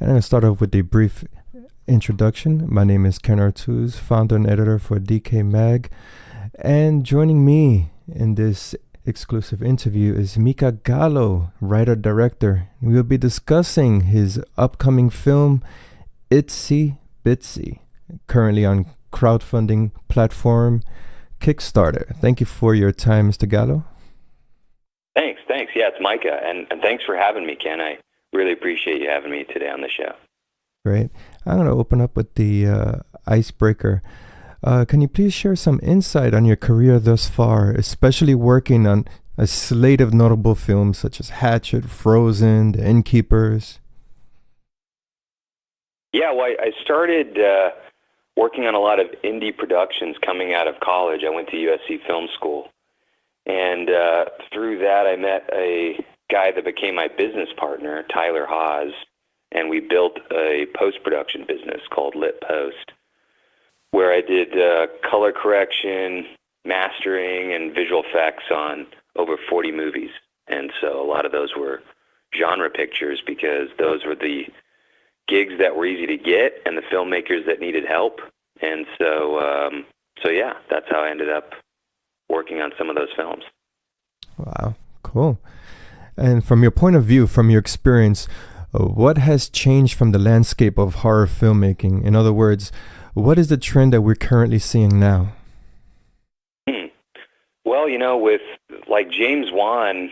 And I'm going to start off with a brief introduction. My name is Ken Artuz, founder and editor for DecayMag. And joining me in this exclusive interview is Micah Gallo, writer-director. We will be discussing his upcoming film, Itsy Bitsy, currently on crowdfunding platform Kickstarter. Thank you for your time, Mr. Gallo. Thanks. Yeah, it's Micah, and thanks for having me, Ken. I really appreciate you having me today on the show. Great. I'm going to open up with the icebreaker. Can you please share some insight on your career thus far, especially working on a slate of notable films such as Hatchet, Frozen, The Innkeepers? Yeah, well, I started working on a lot of indie productions coming out of college. I went to USC Film School, and through that I met a guy that became my business partner, Tyler Haas, and we built a post-production business called Lit Post, where I did color correction, mastering, and visual effects on over 40 movies. And so a lot of those were genre pictures because those were the gigs that were easy to get and the filmmakers that needed help. And so yeah, that's how I ended up working on some of those films. Wow, cool. And from your point of view, from your experience, what has changed from the landscape of horror filmmaking? In other words, what is the trend that we're currently seeing now? Well, with like James Wan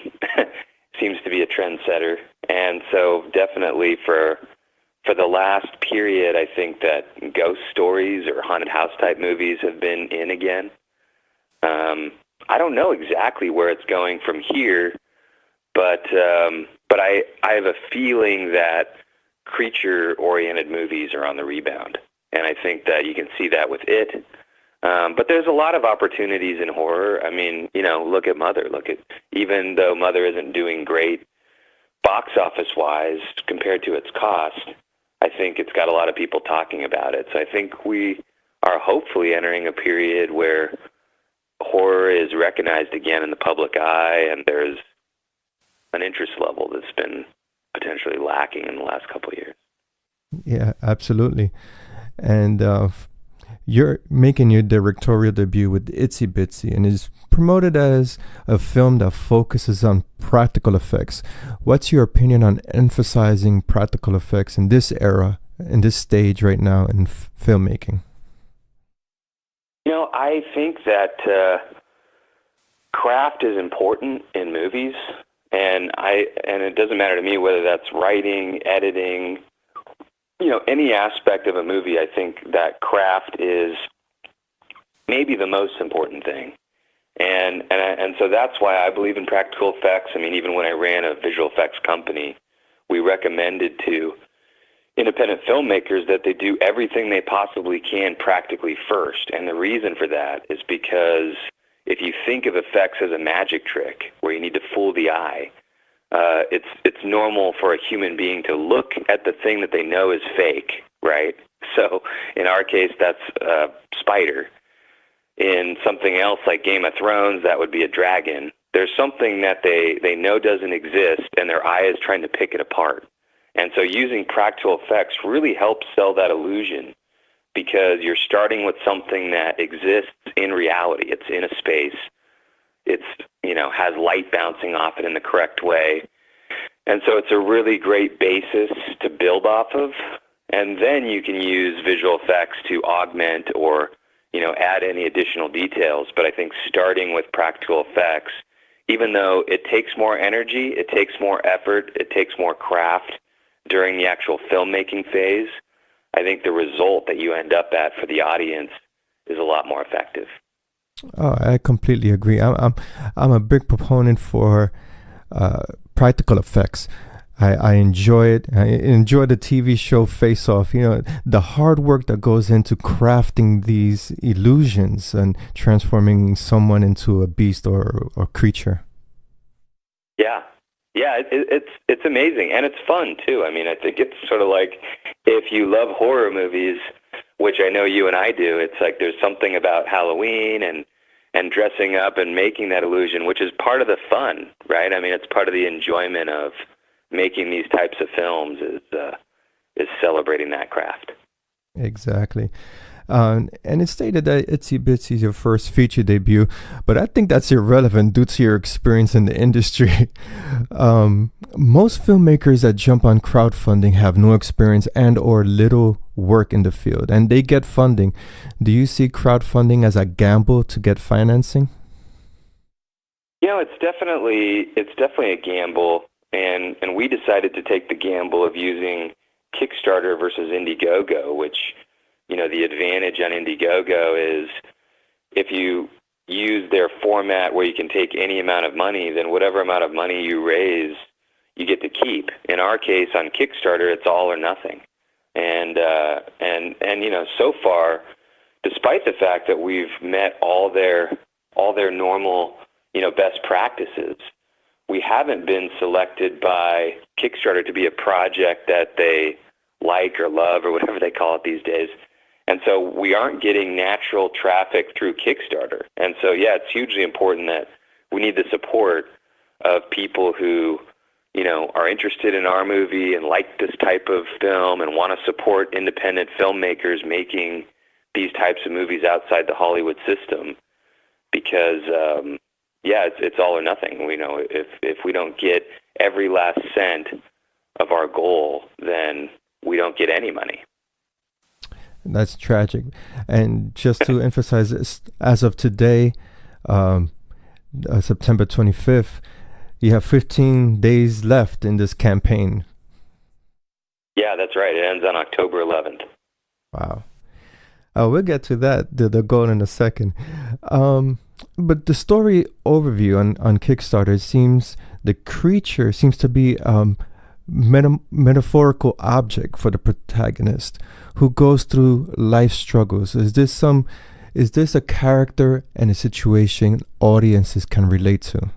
seems to be a trendsetter. And so definitely for the last period, I think that ghost stories or haunted house type movies have been in again. I don't know exactly where it's going from here, but I have a feeling that creature-oriented movies are on the rebound, and I think that you can see that with it. But there's a lot of opportunities in horror. I mean, look at Mother. Even though Mother isn't doing great box office-wise compared to its cost, I think it's got a lot of people talking about it. So I think we are hopefully entering a period where horror is recognized again in the public eye, and there's an interest level that's been potentially lacking in the last couple of years. Yeah, absolutely. And you're making your directorial debut with Itsy Bitsy, and is promoted as a film that focuses on practical effects. What's your opinion on emphasizing practical effects in this era, in this stage right now in filmmaking? I think that craft is important in movies, and it doesn't matter to me whether that's writing, editing, any aspect of a movie. I think that craft is maybe the most important thing. And so that's why I believe in practical effects. I mean, even when I ran a visual effects company, we recommended to independent filmmakers that they do everything they possibly can practically first. And the reason for that is because if you think of effects as a magic trick where you need to fool the eye, it's normal for a human being to look at the thing that they know is fake, right? So in our case, that's a spider. In something else like Game of Thrones, that would be a dragon. There's something that they know doesn't exist, and their eye is trying to pick it apart. And so using practical effects really helps sell that illusion, because you're starting with something that exists in reality. It's in a space. It's, has light bouncing off it in the correct way. And so it's a really great basis to build off of. And then you can use visual effects to augment or, add any additional details. But I think starting with practical effects, even though it takes more energy, it takes more effort, it takes more craft during the actual filmmaking phase, I think the result that you end up at for the audience is a lot more effective. Oh, I completely agree. I'm a big proponent for practical effects. I enjoy it. I enjoy the TV show Face Off. The hard work that goes into crafting these illusions and transforming someone into a beast or creature. Yeah, it's amazing, and it's fun too. I mean, I think it's sort of like, if you love horror movies, which I know you and I do, it's like there's something about Halloween and dressing up and making that illusion, which is part of the fun, right? I mean, it's part of the enjoyment of making these types of films is celebrating that craft. Exactly. And it's stated that Itsy Bitsy is your first feature debut, but I think that's irrelevant due to your experience in the industry. Most filmmakers that jump on crowdfunding have no experience and or little work in the field, and they get funding. Do you see crowdfunding as a gamble to get financing? It's definitely a gamble, and we decided to take the gamble of using Kickstarter versus Indiegogo, which, the advantage on Indiegogo is if you use their format where you can take any amount of money, then whatever amount of money you raise, you get to keep. In our case, on Kickstarter, it's all or nothing. And so far, despite the fact that we've met all their normal, best practices, we haven't been selected by Kickstarter to be a project that they like or love or whatever they call it these days. And so we aren't getting natural traffic through Kickstarter. And so, it's hugely important that we need the support of people who, are interested in our movie and like this type of film and want to support independent filmmakers making these types of movies outside the Hollywood system. Because, it's all or nothing. We know if we don't get every last cent of our goal, then we don't get any money. That's tragic. And just to emphasize this, as of today, September 25th, you have 15 days left in this campaign. Yeah, that's right. It ends on October 11th. Wow. We'll get to that, the goal, in a second. But the story overview on Kickstarter seems the creature seems to be metaphorical object for the protagonist who goes through life struggles. Is this a character and a situation audiences can relate to?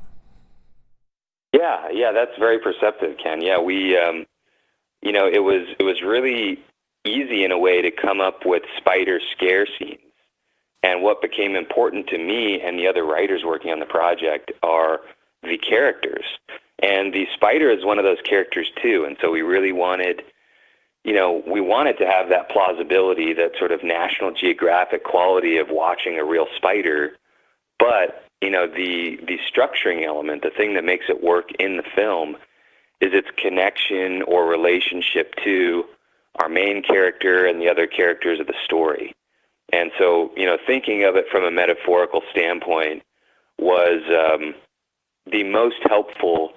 Yeah, that's very perceptive, Ken. Yeah, we, it was really easy in a way to come up with spider scare scenes. And what became important to me and the other writers working on the project are the characters. And the spider is one of those characters too. And so we really wanted, to have that plausibility, that sort of National Geographic quality of watching a real spider. But, the structuring element, the thing that makes it work in the film, is its connection or relationship to our main character and the other characters of the story. And so, thinking of it from a metaphorical standpoint was the most helpful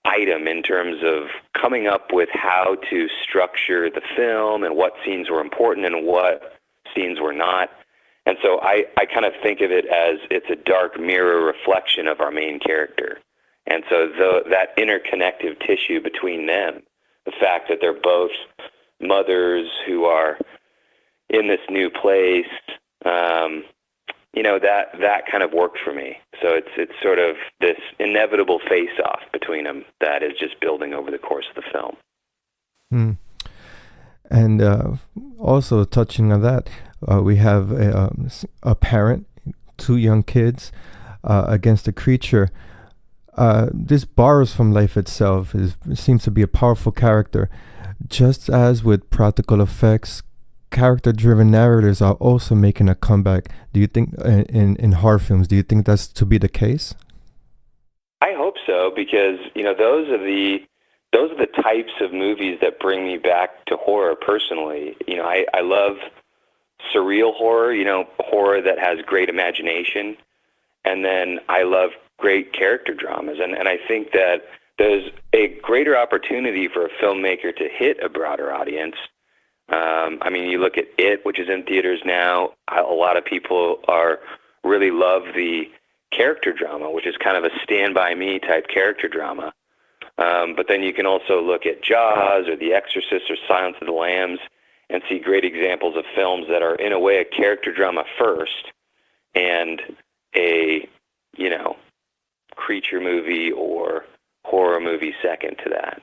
item in terms of coming up with how to structure the film and what scenes were important and what scenes were not. And so I kind of think of it as it's a dark mirror reflection of our main character. And so that interconnective tissue between them, the fact that they're both mothers who are in this new place, that kind of worked for me. So it's sort of this inevitable face-off between them that is just building over the course of the film. And also touching on that, we have a parent, two young kids, against a creature. This borrows from life itself. It seems to be a powerful character. Just as with practical effects, character-driven narrators are also making a comeback. Do you think in horror films? Do you think that's to be the case? I hope so, because those are the types of movies that bring me back to horror personally. I love surreal horror, horror that has great imagination, and then I love great character dramas, and I think that there's a greater opportunity for a filmmaker to hit a broader audience. You look at It, which is in theaters now. A lot of people really love the character drama, which is kind of a Stand By Me type character drama. But then you can also look at Jaws or The Exorcist or Silence of the Lambs and see great examples of films that are, in a way, a character drama first and a, creature movie or horror movie second to that.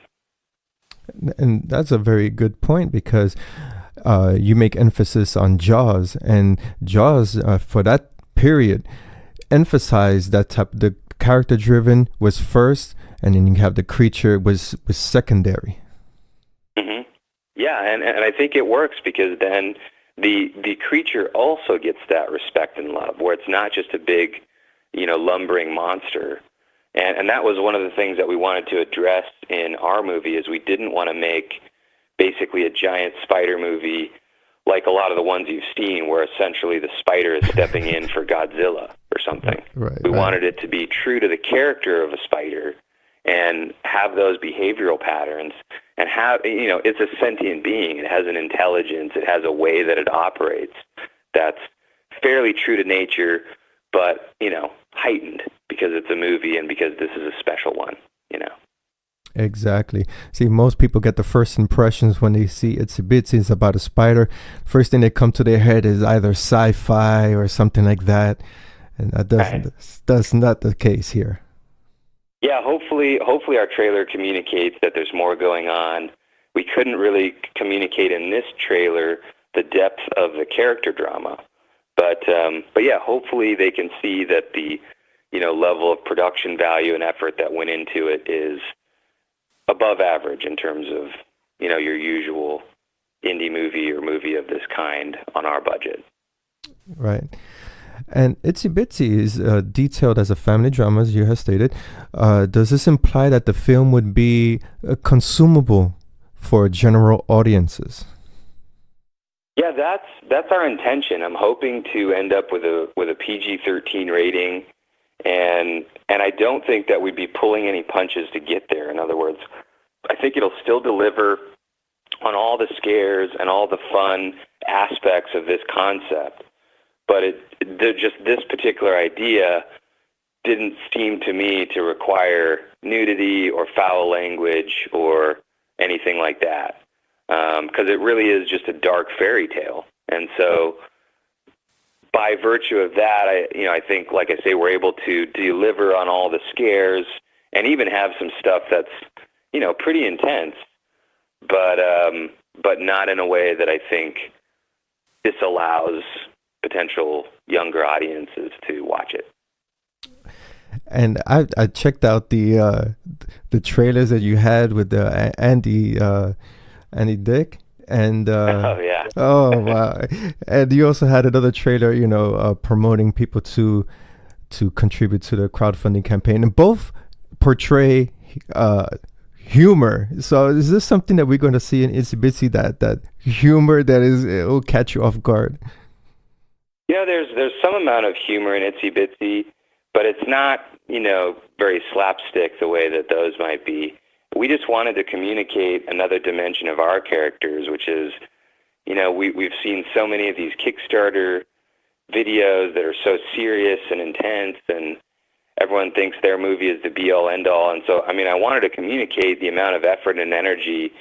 And that's a very good point, because you make emphasis on Jaws, and Jaws for that period emphasized that the character driven was first, and then you have the creature was secondary. Mm-hmm. Yeah, and I think it works, because then the creature also gets that respect and love, where it's not just a big, lumbering monster. And that was one of the things that we wanted to address in our movie, is we didn't want to make basically a giant spider movie like a lot of the ones you've seen, where essentially the spider is stepping in for Godzilla or something. We wanted it to be true to the character of a spider and have those behavioral patterns, and have, it's a sentient being. It has an intelligence. It has a way that it operates that's fairly true to nature, but, heightened because it's a movie and because this is a special one, Exactly. See, most people get the first impressions when they see Itsy Bitsy. It's about a spider. First thing that come to their head is either SyFy or something like that. And that's not the case here. Yeah, hopefully our trailer communicates that there's more going on. We couldn't really communicate in this trailer the depth of the character drama. But yeah, hopefully they can see that the, level of production value and effort that went into it is above average in terms of, your usual indie movie or movie of this kind on our budget. Right. And Itsy Bitsy is detailed as a family drama, as you have stated. Does this imply that the film would be consumable for general audiences? Yeah, that's our intention. I'm hoping to end up with a PG-13 rating, and I don't think that we'd be pulling any punches to get there. In other words, I think it'll still deliver on all the scares and all the fun aspects of this concept. But just this particular idea didn't seem to me to require nudity or foul language or anything like that, because it really is just a dark fairy tale. And so by virtue of that, I think, like I say, we're able to deliver on all the scares and even have some stuff that's, pretty intense, but not in a way that I think disallows potential younger audiences to watch it. And I checked out the trailers that you had with Andy Dick, and oh wow, and you also had another trailer, promoting people to contribute to the crowdfunding campaign, and both portray humor. So is this something that we're going to see in Itsy Bitsy, that humor that it will catch you off guard? Yeah, there's some amount of humor in Itsy Bitsy, but it's not, very slapstick the way that those might be. We just wanted to communicate another dimension of our characters, which is, we've seen so many of these Kickstarter videos that are so serious and intense, and everyone thinks their movie is the be-all, end-all. And so, I wanted to communicate the amount of effort and energy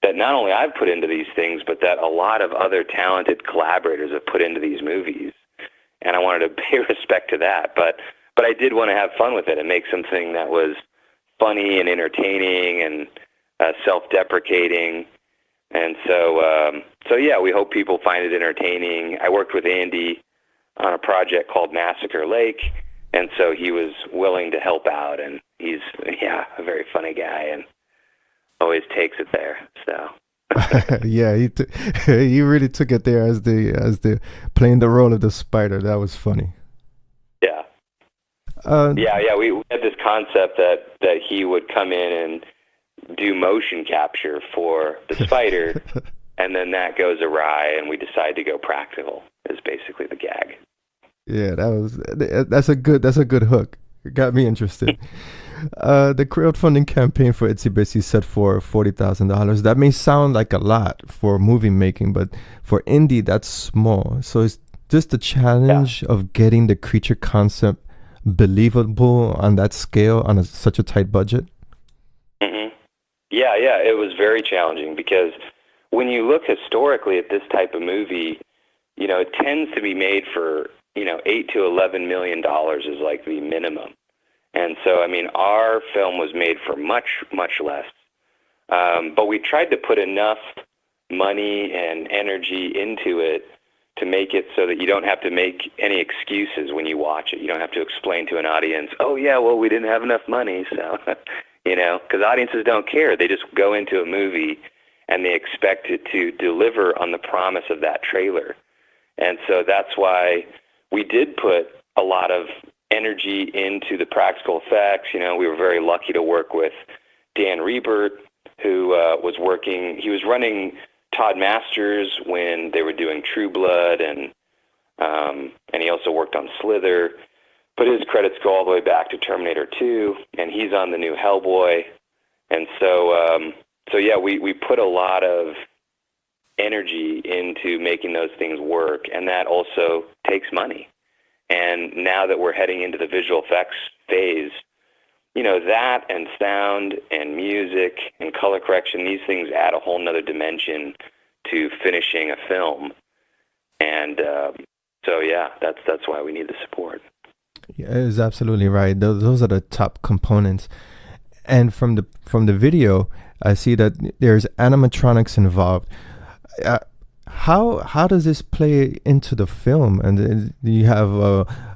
that not only I've put into these things, but that a lot of other talented collaborators have put into these movies. And I wanted to pay respect to that. But I did want to have fun with it and make something that was funny and entertaining and self-deprecating. And so yeah, we hope people find it entertaining. I worked with Andy on a project called Massacre Lake, and so he was willing to help out, and he's a very funny guy and always takes it there. So yeah, he really took it there as the playing the role of the spider. That was funny. Yeah. We had this concept that he would come in and do motion capture for the spider, and then that goes awry, and we decide to go practical. Is basically the gag. Yeah, that's a good hook. It got me interested. The crowdfunding campaign for Itsy Bitsy set for $40,000. That may sound like a lot for movie making, but for indie, that's small. So it's just the challenge of getting the creature concept believable on that scale on such a tight budget. Mm-hmm. Yeah, it was very challenging because when you look historically at this type of movie, it tends to be made for, $8 to $11 million is like the minimum. And so, I mean, our film was made for much, much less. But we tried to put enough money and energy into it to make it so that you don't have to make any excuses when you watch it. You don't have to explain to an audience, oh, yeah, well, we didn't have enough money. So, because audiences don't care. They just go into a movie and they expect it to deliver on the promise of that trailer. And so that's why we did put a lot of energy into the practical effects. We were very lucky to work with Dan Rebert, who he was running Todd Masters when they were doing True Blood, and he also worked on Slither. But his credits go all the way back to Terminator 2, and he's on the new Hellboy. And so we put a lot of energy into making those things work, and that also takes money. And now that we're heading into the visual effects phase, that and sound and music and color correction, these things add a whole nother dimension to finishing a film. And that's why we need the support. Yeah, it's absolutely right. Those are the top components. And from the video, I see that there's animatronics involved. How does this play into the film? And you have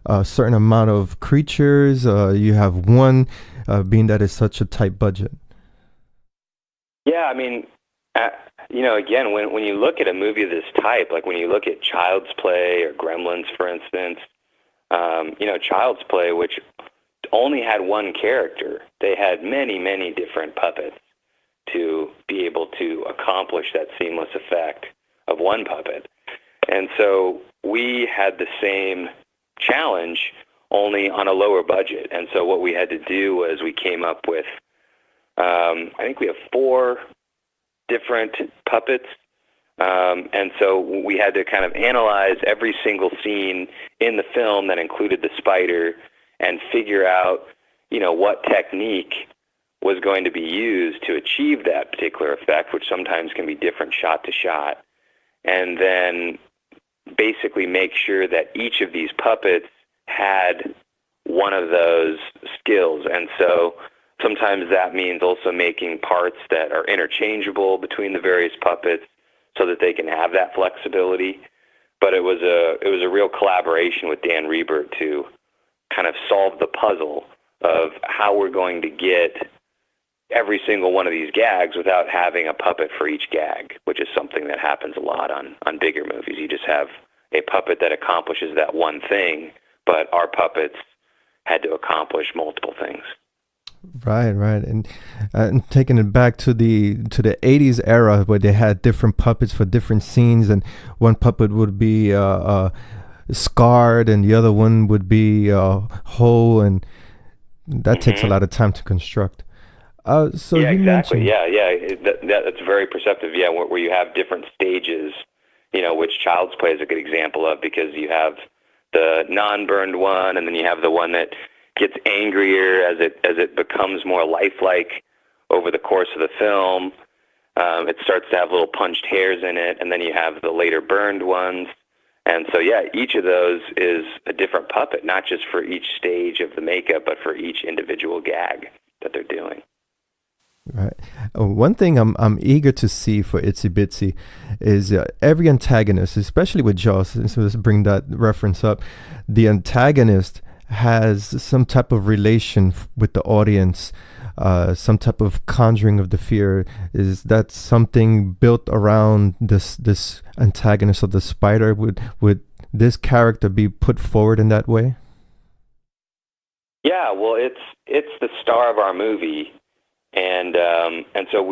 a certain amount of creatures. You have one, being that it's such a tight budget. Yeah, I mean, again, when you look at a movie of this type, like when you look at Child's Play or Gremlins, for instance, Child's Play, which only had one character, they had many, many different puppets to be able to accomplish that seamless effect of one puppet. And so we had the same challenge, only on a lower budget. And so what we had to do was we came up with, I think we have 4 different puppets. And so we had to kind of analyze every single scene in the film that included the spider and figure out, what technique was going to be used to achieve that particular effect, which sometimes can be different shot to shot. And then basically make sure that each of these puppets had one of those skills. And so sometimes that means also making parts that are interchangeable between the various puppets so that they can have that flexibility. But it was a real collaboration with Dan Rebert to kind of solve the puzzle of how we're going to get every single one of these gags without having a puppet for each gag, which is something that happens a lot on bigger movies. You just have a puppet that accomplishes that one thing, but our puppets had to accomplish multiple things. Right, and taking it back to the 80s era where they had different puppets for different scenes, and one puppet would be scarred and the other one would be whole, and that takes a lot of time to construct. So yeah, you exactly. mentioned, That's very perceptive. Yeah, where you have different stages, which Child's Play is a good example of, because you have the non-burned one, and then you have the one that gets angrier as it becomes more lifelike over the course of the film. It starts to have little punched hairs in it, and then you have the later burned ones. And so, each of those is a different puppet, not just for each stage of the makeup, but for each individual gag that they're doing. Right. One thing I'm eager to see for Itsy Bitsy is every antagonist, especially with Jaws, so let's bring that reference up. The antagonist has some type of relation with the audience, some type of conjuring of the fear. Is that something built around this antagonist of the spider? Would this character be put forward in that way? Yeah, well, it's the star of our movie, and so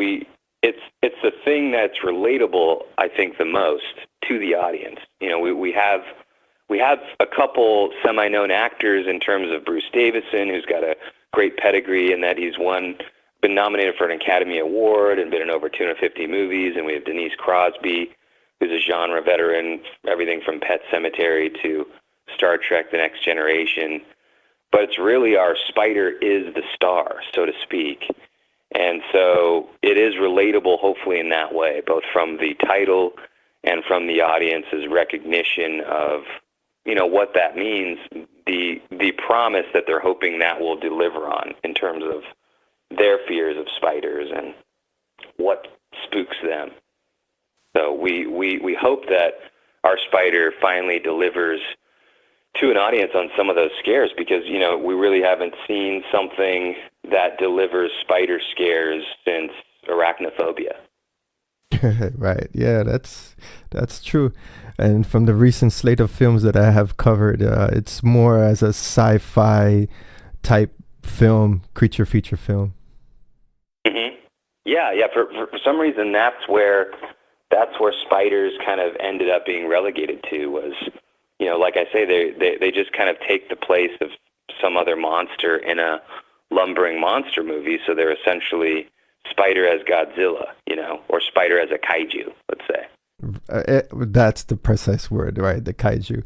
it's the thing that's relatable, I think, the most to the audience. You know, we have a couple semi-known actors in terms of Bruce Davison, who's got a great pedigree in that he's been nominated for an Academy Award and been in over 250 movies, and we have Denise Crosby, who's a genre veteran, everything from Pet Sematary to Star Trek: The Next Generation. But it's really our spider is the star, so to speak. And so it is relatable, hopefully, in that way, both from the title and from the audience's recognition of, you know, what that means, the promise that they're hoping that will deliver on in terms of their fears of spiders and what spooks them. So we hope that our spider finally delivers to an audience on some of those scares, because, you know, we really haven't seen something that delivers spider scares since arachnophobia. Right. Yeah, that's true. And from the recent slate of films that I have covered, it's more as a sci-fi type film, creature feature film. Mm-hmm. Yeah. For some reason, that's where spiders kind of ended up being relegated to, was, you know, like I say, they just kind of take the place of some other monster in a lumbering monster movie. So they're essentially spider as Godzilla, you know, or spider as a kaiju, let's say. That's the precise word, right? The kaiju.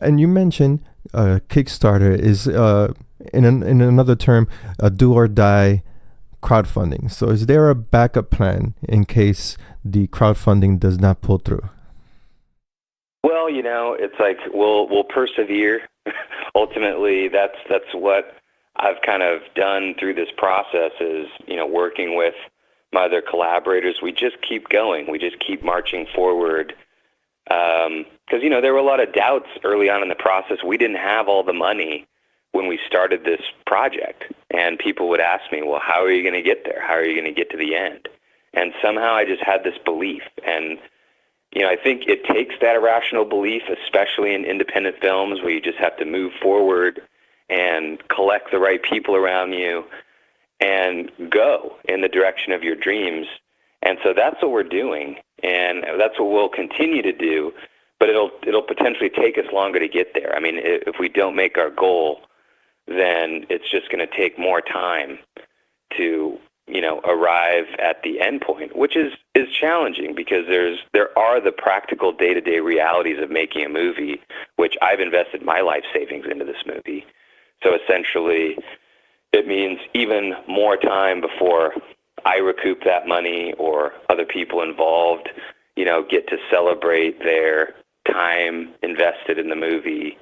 And you mentioned Kickstarter is, in another term, a do or die crowdfunding. So is there a backup plan in case the crowdfunding does not pull through? Well, you know, it's like we'll persevere. Ultimately, that's what I've kind of done through this process is, you know, working with my other collaborators. We just keep going. We just keep marching forward. Because, you know, there were a lot of doubts early on in the process. We didn't have all the money when we started this project. And people would ask me, well, how are you going to get there? How are you going to get to the end? And somehow I just had this belief. And, you know, I think it takes that irrational belief, especially in independent films, where you just have to move forward and collect the right people around you and go in the direction of your dreams. And so that's what we're doing, and that's what we'll continue to do, but it'll potentially take us longer to get there. I mean, if we don't make our goal, then it's just going to take more time to, you know, arrive at the end point, which is challenging because there are the practical day-to-day realities of making a movie, which I've invested my life savings into this movie. So essentially, it means even more time before I recoup that money or other people involved, you know, get to celebrate their time invested in the movie.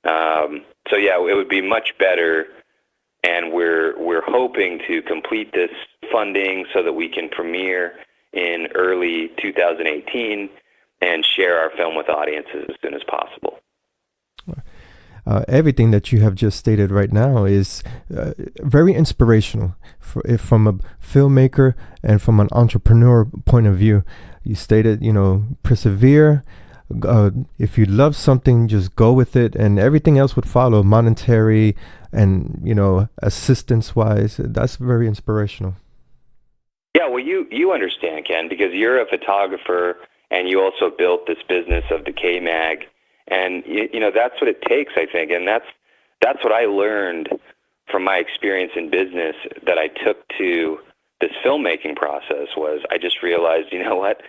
So yeah, it would be much better, and we're hoping to complete this funding so that we can premiere in early 2018 and share our film with audiences as soon as possible. Everything that you have just stated right now is very inspirational from a filmmaker and from an entrepreneur point of view. You stated, you know, persevere. If you love something, just go with it, and everything else would follow, monetary and, you know, assistance-wise. That's very inspirational. Yeah, well, you understand, Ken, because you're a photographer and you also built this business of DecayMag. And, you know, that's what it takes, I think. And that's what I learned from my experience in business that I took to this filmmaking process was I just realized, you know what,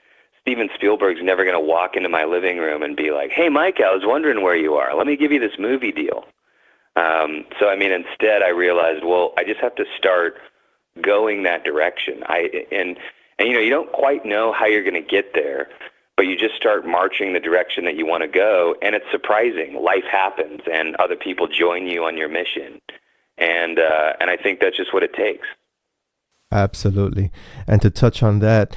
Steven Spielberg's never going to walk into my living room and be like, hey, Mike, I was wondering where you are. Let me give you this movie deal. So, I mean, instead I realized, well, I just have to start going that direction. And you know, you don't quite know how you're going to get there, but you just start marching the direction that you want to go, and it's surprising. Life happens, and other people join you on your mission, and I think that's just what it takes. Absolutely. And to touch on that,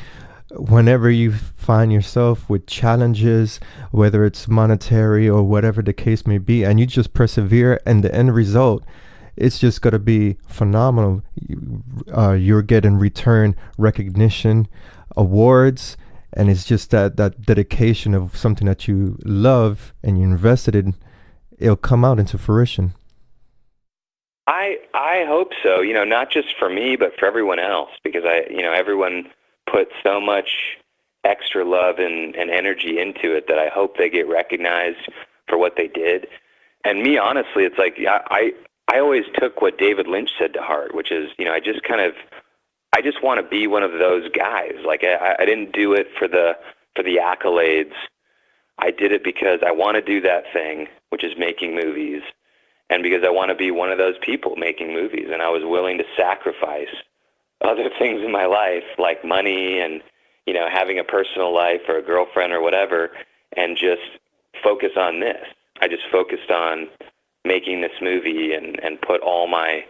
whenever you find yourself with challenges, whether it's monetary or whatever the case may be, and you just persevere, and the end result, it's just going to be phenomenal. You're getting return recognition, awards, and it's just that dedication of something that you love and you invested in, it'll come out into fruition. I hope so, not just for me, but for everyone else, because everyone put so much extra love and energy into it that I hope they get recognized for what they did. And me, honestly, it's like, I always took what David Lynch said to heart, which is, I just want to be one of those guys. Like, I didn't do it for the accolades. I did it because I want to do that thing, which is making movies, and because I want to be one of those people making movies. And I was willing to sacrifice other things in my life, like money and, having a personal life or a girlfriend or whatever, and just focus on this. I just focused on making this movie and put all my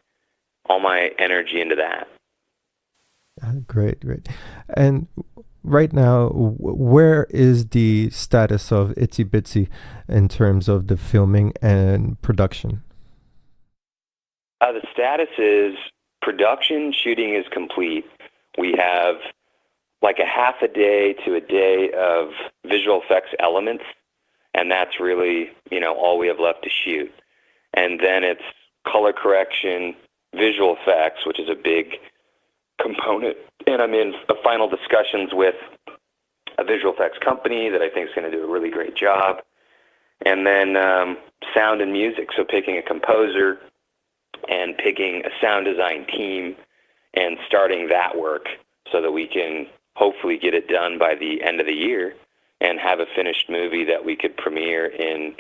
energy into that. Great. And right now, where is the status of Itsy Bitsy in terms of the filming and production? The status is production shooting is complete. We have like a half a day to a day of visual effects elements, and that's really, all we have left to shoot. And then it's color correction, visual effects, which is a big component. And I'm in final discussions with a visual effects company that I think is going to do a really great job. And then sound and music, so picking a composer and picking a sound design team and starting that work so that we can hopefully get it done by the end of the year and have a finished movie that we could premiere in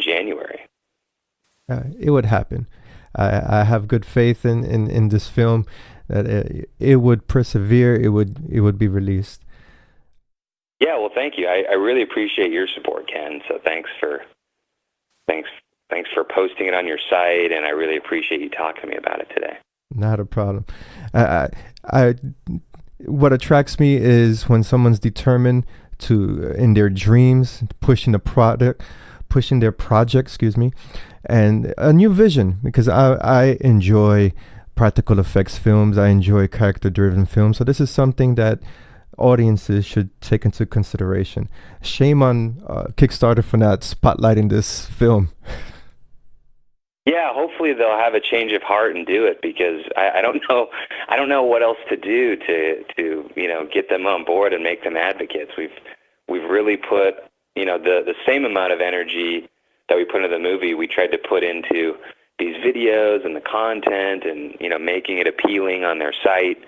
January. It would happen. I have good faith in this film that it would persevere. It would be released. Yeah, well, thank you. I really appreciate your support, Ken. So thanks for posting it on your site, and I really appreciate you talking to me about it today. Not a problem. What attracts me is when someone's determined to, in their dreams, pushing their project, and a new vision, because I enjoy practical effects films. I enjoy character-driven films. So this is something that audiences should take into consideration. Shame on Kickstarter for not spotlighting this film. Yeah, hopefully they'll have a change of heart and do it, because I don't know what else to do to get them on board and make them advocates. We've really put the same amount of energy that we put into the movie, we tried to put into these videos and the content and making it appealing on their site.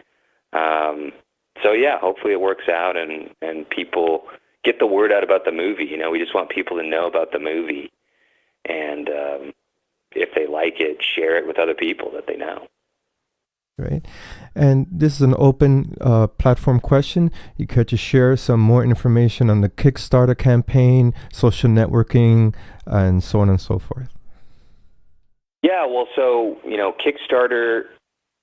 So yeah, hopefully it works out and people get the word out about the movie. We just want people to know about the movie, and if they like it, share it with other people that they know. Right. And this is an open platform question. You could just share some more information on the Kickstarter campaign, social networking, and so on and so forth. Yeah, well, so, Kickstarter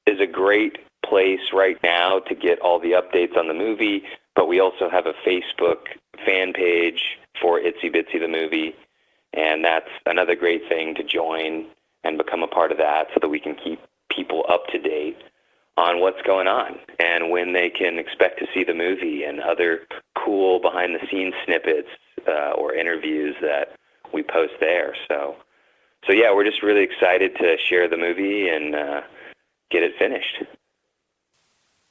is a great place right now to get all the updates on the movie, but we also have a Facebook fan page for Itsy Bitsy the movie, and that's another great thing to join and become a part of that so that we can keep people up to date on what's going on and when they can expect to see the movie and other cool behind-the-scenes snippets or interviews that we post there. So yeah, we're just really excited to share the movie and get it finished.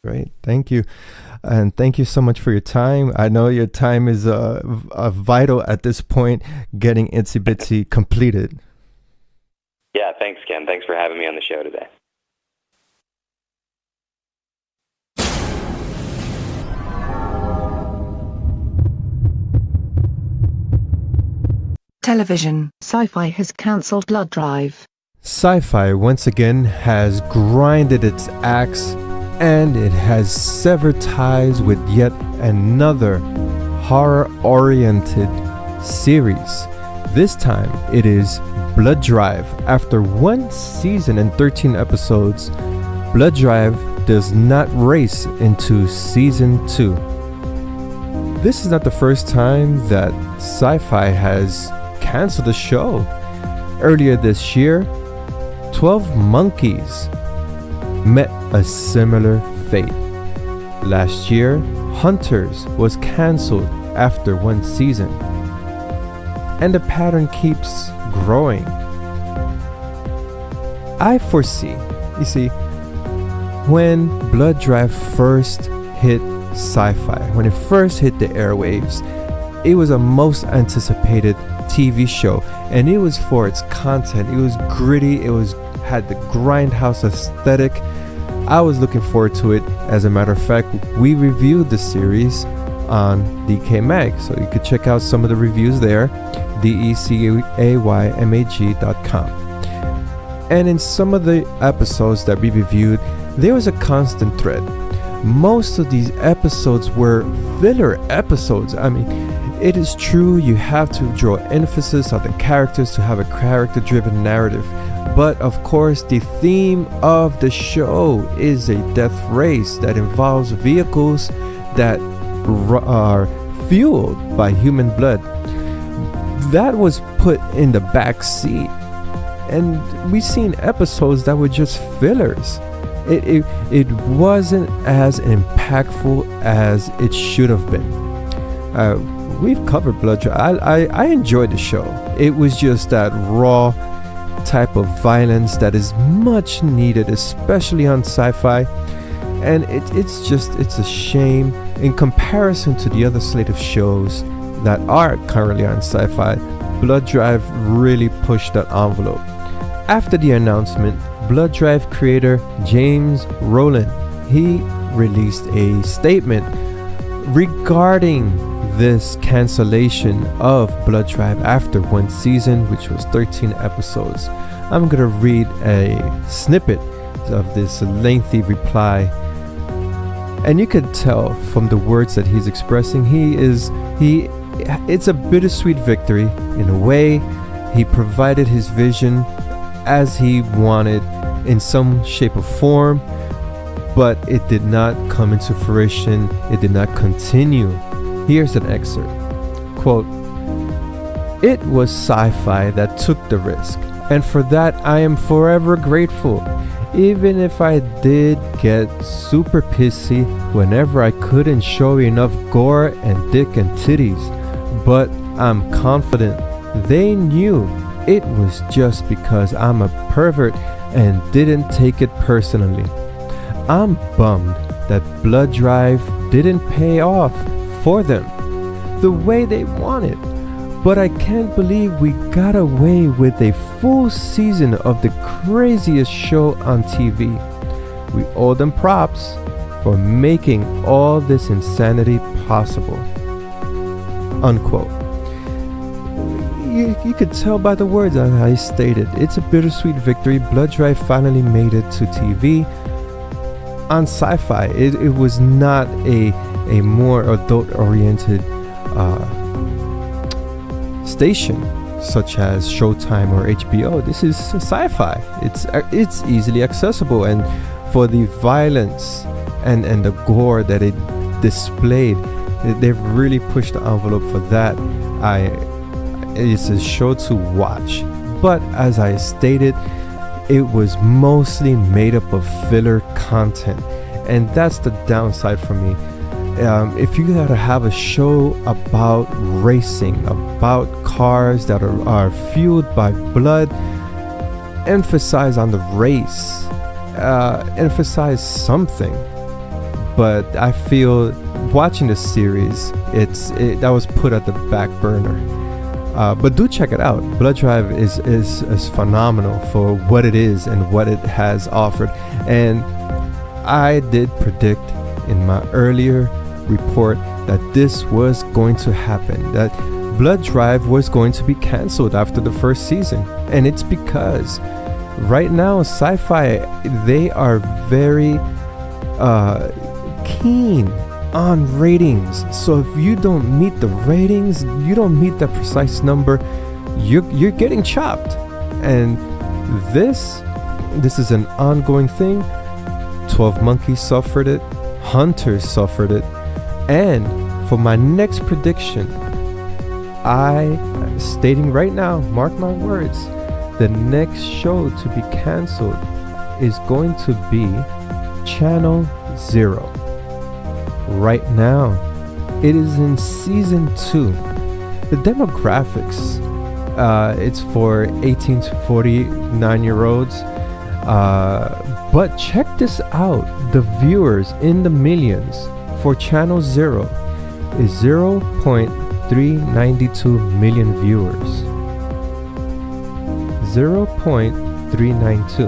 Great, thank you. And thank you so much for your time. I know your time is vital at this point, getting Itsy Bitsy completed. Yeah, thanks, Ken. Thanks for having me on the show today. Television. SyFy has cancelled Blood Drive. SyFy once again has grinded its axe, and it has severed ties with yet another horror-oriented series. This time it is Blood Drive. After 1 season and 13 episodes, Blood Drive does not race into season 2. this is not the first time that SyFy has canceled a show. Earlier this year, 12 Monkeys met a similar fate. Last year, Hunters was canceled after one season. And the pattern keeps growing. I foresee, you see, when Blood Drive first hit SyFy, when it first hit the airwaves, it was a most anticipated TV show, and it was for its content. It was gritty, had the grindhouse aesthetic. I was looking forward to it. As a matter of fact, we reviewed the series on DecayMag, so you could check out some of the reviews there, DecayMag.com. And in some of the episodes that we reviewed, there was a constant thread. Most of these episodes were filler episodes. I mean, it is true you have to draw emphasis on the characters to have a character-driven narrative. But of course, the theme of the show is a death race that involves vehicles that are fueled by human blood. That was put in the back seat. And we've seen episodes that were just fillers. It wasn't as impactful as it should have been. We've covered Blood Drive. I enjoyed the show. It was just that raw type of violence that is much needed, especially on SyFy. And it's a shame in comparison to the other slate of shows that are currently on SyFy. Blood Drive really pushed that envelope. After the announcement, Blood Drive creator James Rowland, he released a statement regarding this cancellation of Blood Drive after one season, which was 13 episodes. I'm gonna read a snippet of this lengthy reply, and you could tell from the words that he's expressing, it's a bittersweet victory. In a way, he provided his vision as he wanted in some shape or form, but it did not come into fruition. It did not continue. Here's an excerpt. Quote, "It was SyFy that took the risk, and for that I am forever grateful, even if I did get super pissy whenever I couldn't show enough gore and dick and titties. But I'm confident they knew it was just because I'm a pervert and didn't take it personally. I'm bummed that Blood Drive didn't pay off for them the way they wanted, but I can't believe we got away with a full season of the craziest show on TV. We owe them props for making all this insanity possible." Unquote. You could tell by the words that I stated. It's a bittersweet victory. Blood Drive finally made it to TV on SyFy. It was not a more adult-oriented station such as Showtime or HBO. This is SyFy. It's easily accessible, and for the violence and the gore that it displayed, they've really pushed the envelope for that. It's a show to watch, but as I stated, it was mostly made up of filler content, and that's the downside for me. If you gotta have a show about racing, about cars that are fueled by blood, emphasize on the race, emphasize something. But I feel watching the series, that was put at the back burner. But do check it out. Blood Drive is phenomenal for what it is and what it has offered. And I did predict in my earlier report that this was going to happen, that Blood Drive was going to be canceled after the first season. And it's because right now SyFy, they are very keen on ratings. So if you don't meet the ratings, you don't meet that precise number, you're getting chopped. And this is an ongoing thing. 12 Monkeys suffered it, Hunters suffered it, and For my next prediction, stating right now, mark my words, the next show to be cancelled is going to be Channel Zero. Right now, it is in season 2. The demographics, it's for 18 to 49-year-olds. But check this out. The viewers in the millions for Channel Zero is 0.392 million viewers. 0.392.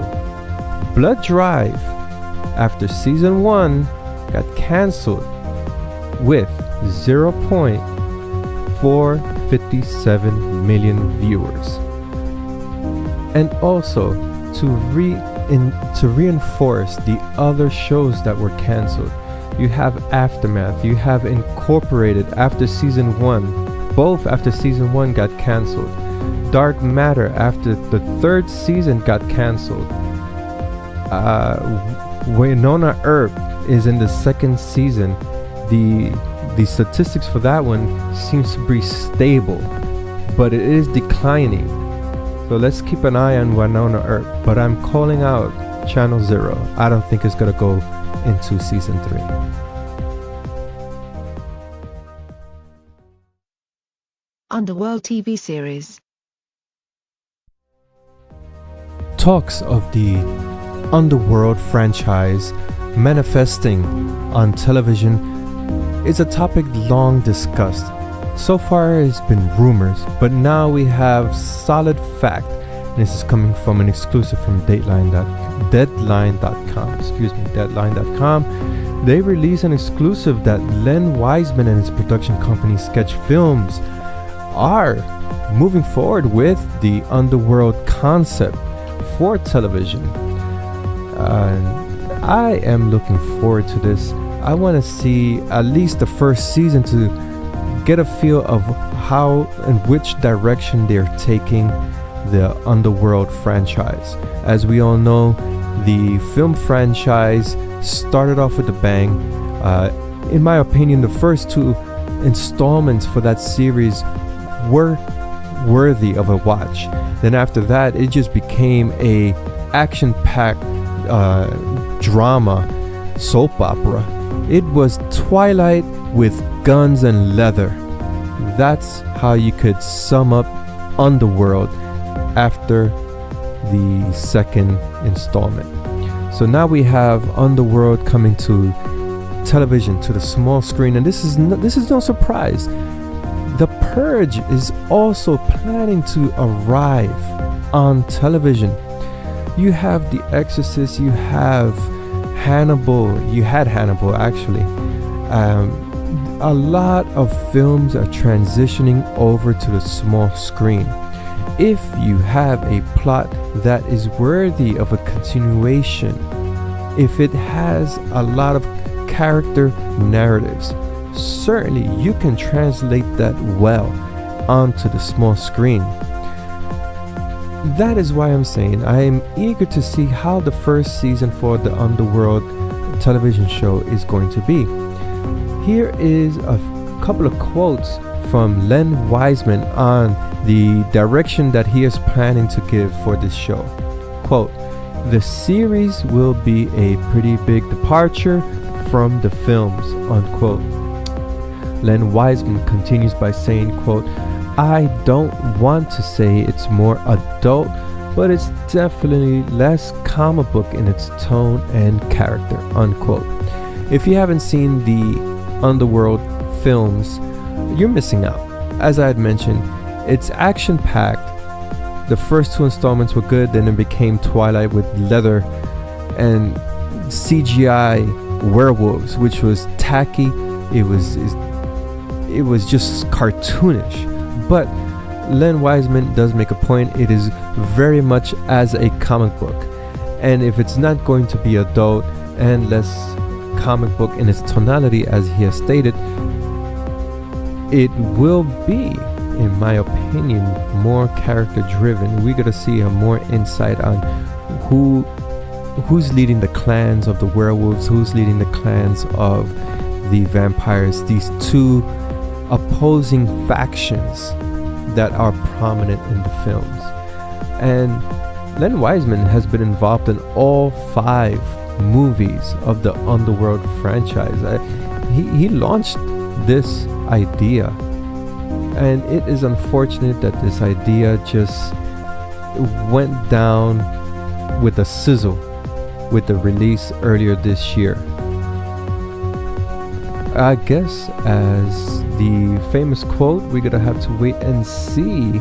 Blood Drive, after season 1, got cancelled with 0.457 million viewers. And also to reinforce the other shows that were cancelled, you have Aftermath, you have Incorporated after season 1. Both after season 1 got cancelled. Dark Matter after the 3rd season got cancelled. Winona Earp is in the 2nd season. The statistics for that one seems to be stable, but it is declining. So let's keep an eye on Winona Earp. But I'm calling out Channel Zero. I don't think it's gonna go into season 3. Underworld TV series. Talks of the Underworld franchise manifesting on television is a topic long discussed. So far it's been rumors, but now we have solid fact. And this is coming from an exclusive from Deadline.com. They released an exclusive that Len Wiseman and his production company Sketch Films are moving forward with the Underworld concept for television. I am looking forward to this. I want to see at least the first season to get a feel of how and which direction they're taking the Underworld franchise. As we all know, the film franchise started off with a bang. In my opinion, the first 2 installments for that series were worthy of a watch. Then after that, it just became a action-packed drama soap opera. It was Twilight with guns and leather. That's how you could sum up Underworld after the 2nd installment. So now we have Underworld coming to television, to the small screen, and this is no surprise. The Purge is also planning to arrive on television. You have The Exorcist, you have Hannibal, you had Hannibal actually. A lot of films are transitioning over to the small screen. If you have a plot that is worthy of a continuation, if it has a lot of character narratives, certainly you can translate that well onto the small screen. That is why I'm saying I am eager to see how the first season for the Underworld television show is going to be. Here is a couple of quotes from Len Wiseman on the direction that he is planning to give for this show. Quote, "The series will be a pretty big departure from the films," unquote. Len Wiseman continues by saying, quote, "I don't want to say it's more adult, but it's definitely less comic book in its tone and character," unquote. If you haven't seen the Underworld films, you're missing out. As I had mentioned, it's action-packed. The first 2 installments were good, then it became Twilight with leather and CGI werewolves, which was tacky. It was just cartoonish. But Len Wiseman does make a point. It is very much as a comic book. And if it's not going to be adult and less comic book in its tonality, as he has stated, it will be, in my opinion, more character driven. We're gonna see a more insight on who's leading the clans of the werewolves, who's leading the clans of the vampires, these two opposing factions that are prominent in the films. And Len Wiseman has been involved in all 5 movies of the Underworld franchise. He launched this idea, and it is unfortunate that this idea just went down with a sizzle with the release earlier this year. I guess, as the famous quote, we're gonna have to wait and see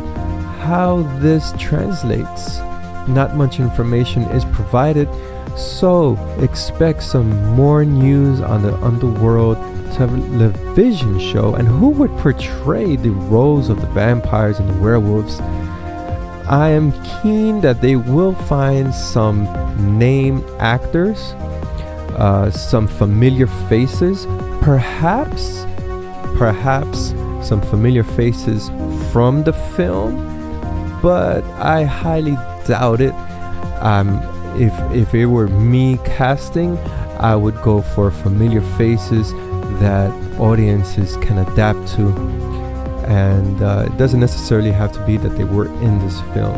how this translates. Not much information is provided, so expect some more news on the Underworld television show and who would portray the roles of the vampires and the werewolves. I am keen that they will find some name actors, some familiar faces, perhaps some familiar faces from the film, but I highly doubt it. If it were me casting, I would go for familiar faces that audiences can adapt to, and it doesn't necessarily have to be that they were in this film.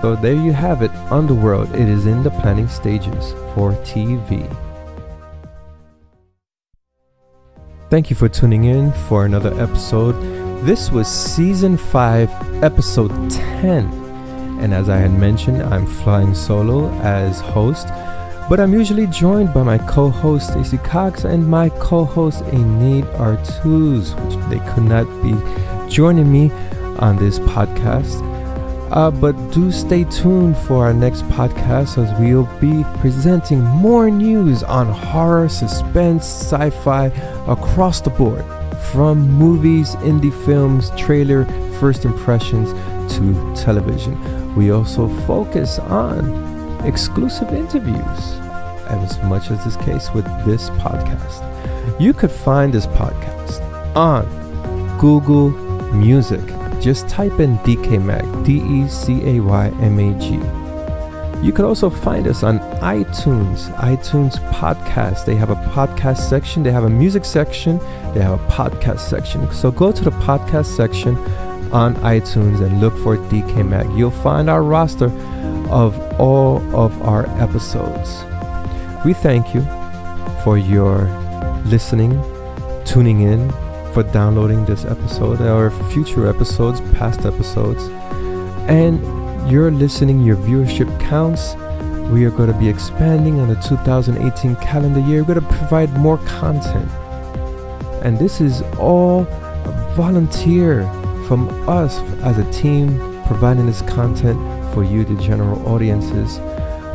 So there you have it, Underworld. It is in the planning stages for TV. Thank you for tuning in for another episode. This was Season 5, Episode 10. And as I had mentioned, I'm flying solo as host, but I'm usually joined by my co-host Stacey Cox and my co-host Enid Artuz, which they could not be joining me on this podcast. But do stay tuned for our next podcast, as we'll be presenting more news on horror, suspense, sci-fi across the board, from movies, indie films, trailer, first impressions to television. We also focus on exclusive interviews, as much as is the case with this podcast. You could find this podcast on Google Music. Just type in DecayMag, DecayMag. You could also find us on iTunes Podcast. They have a podcast section, they have a music section, they have a podcast section. So go to the podcast section on iTunes and look for DecayMag. You'll find our roster of all of our episodes. We thank you for your listening, tuning in, for downloading this episode or future episodes, past episodes. And your listening, your viewership counts. We are going to be expanding on the 2018 calendar year. We're going to provide more content. And this is all volunteer from us as a team, providing this content for you, the general audiences.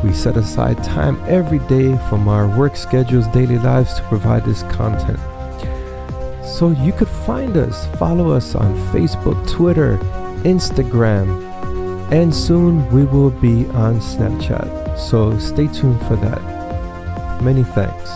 We set aside time every day from our work schedules, daily lives, to provide this content. So you could find us, follow us on Facebook, Twitter, Instagram, and soon we will be on Snapchat. So stay tuned for that. Many thanks.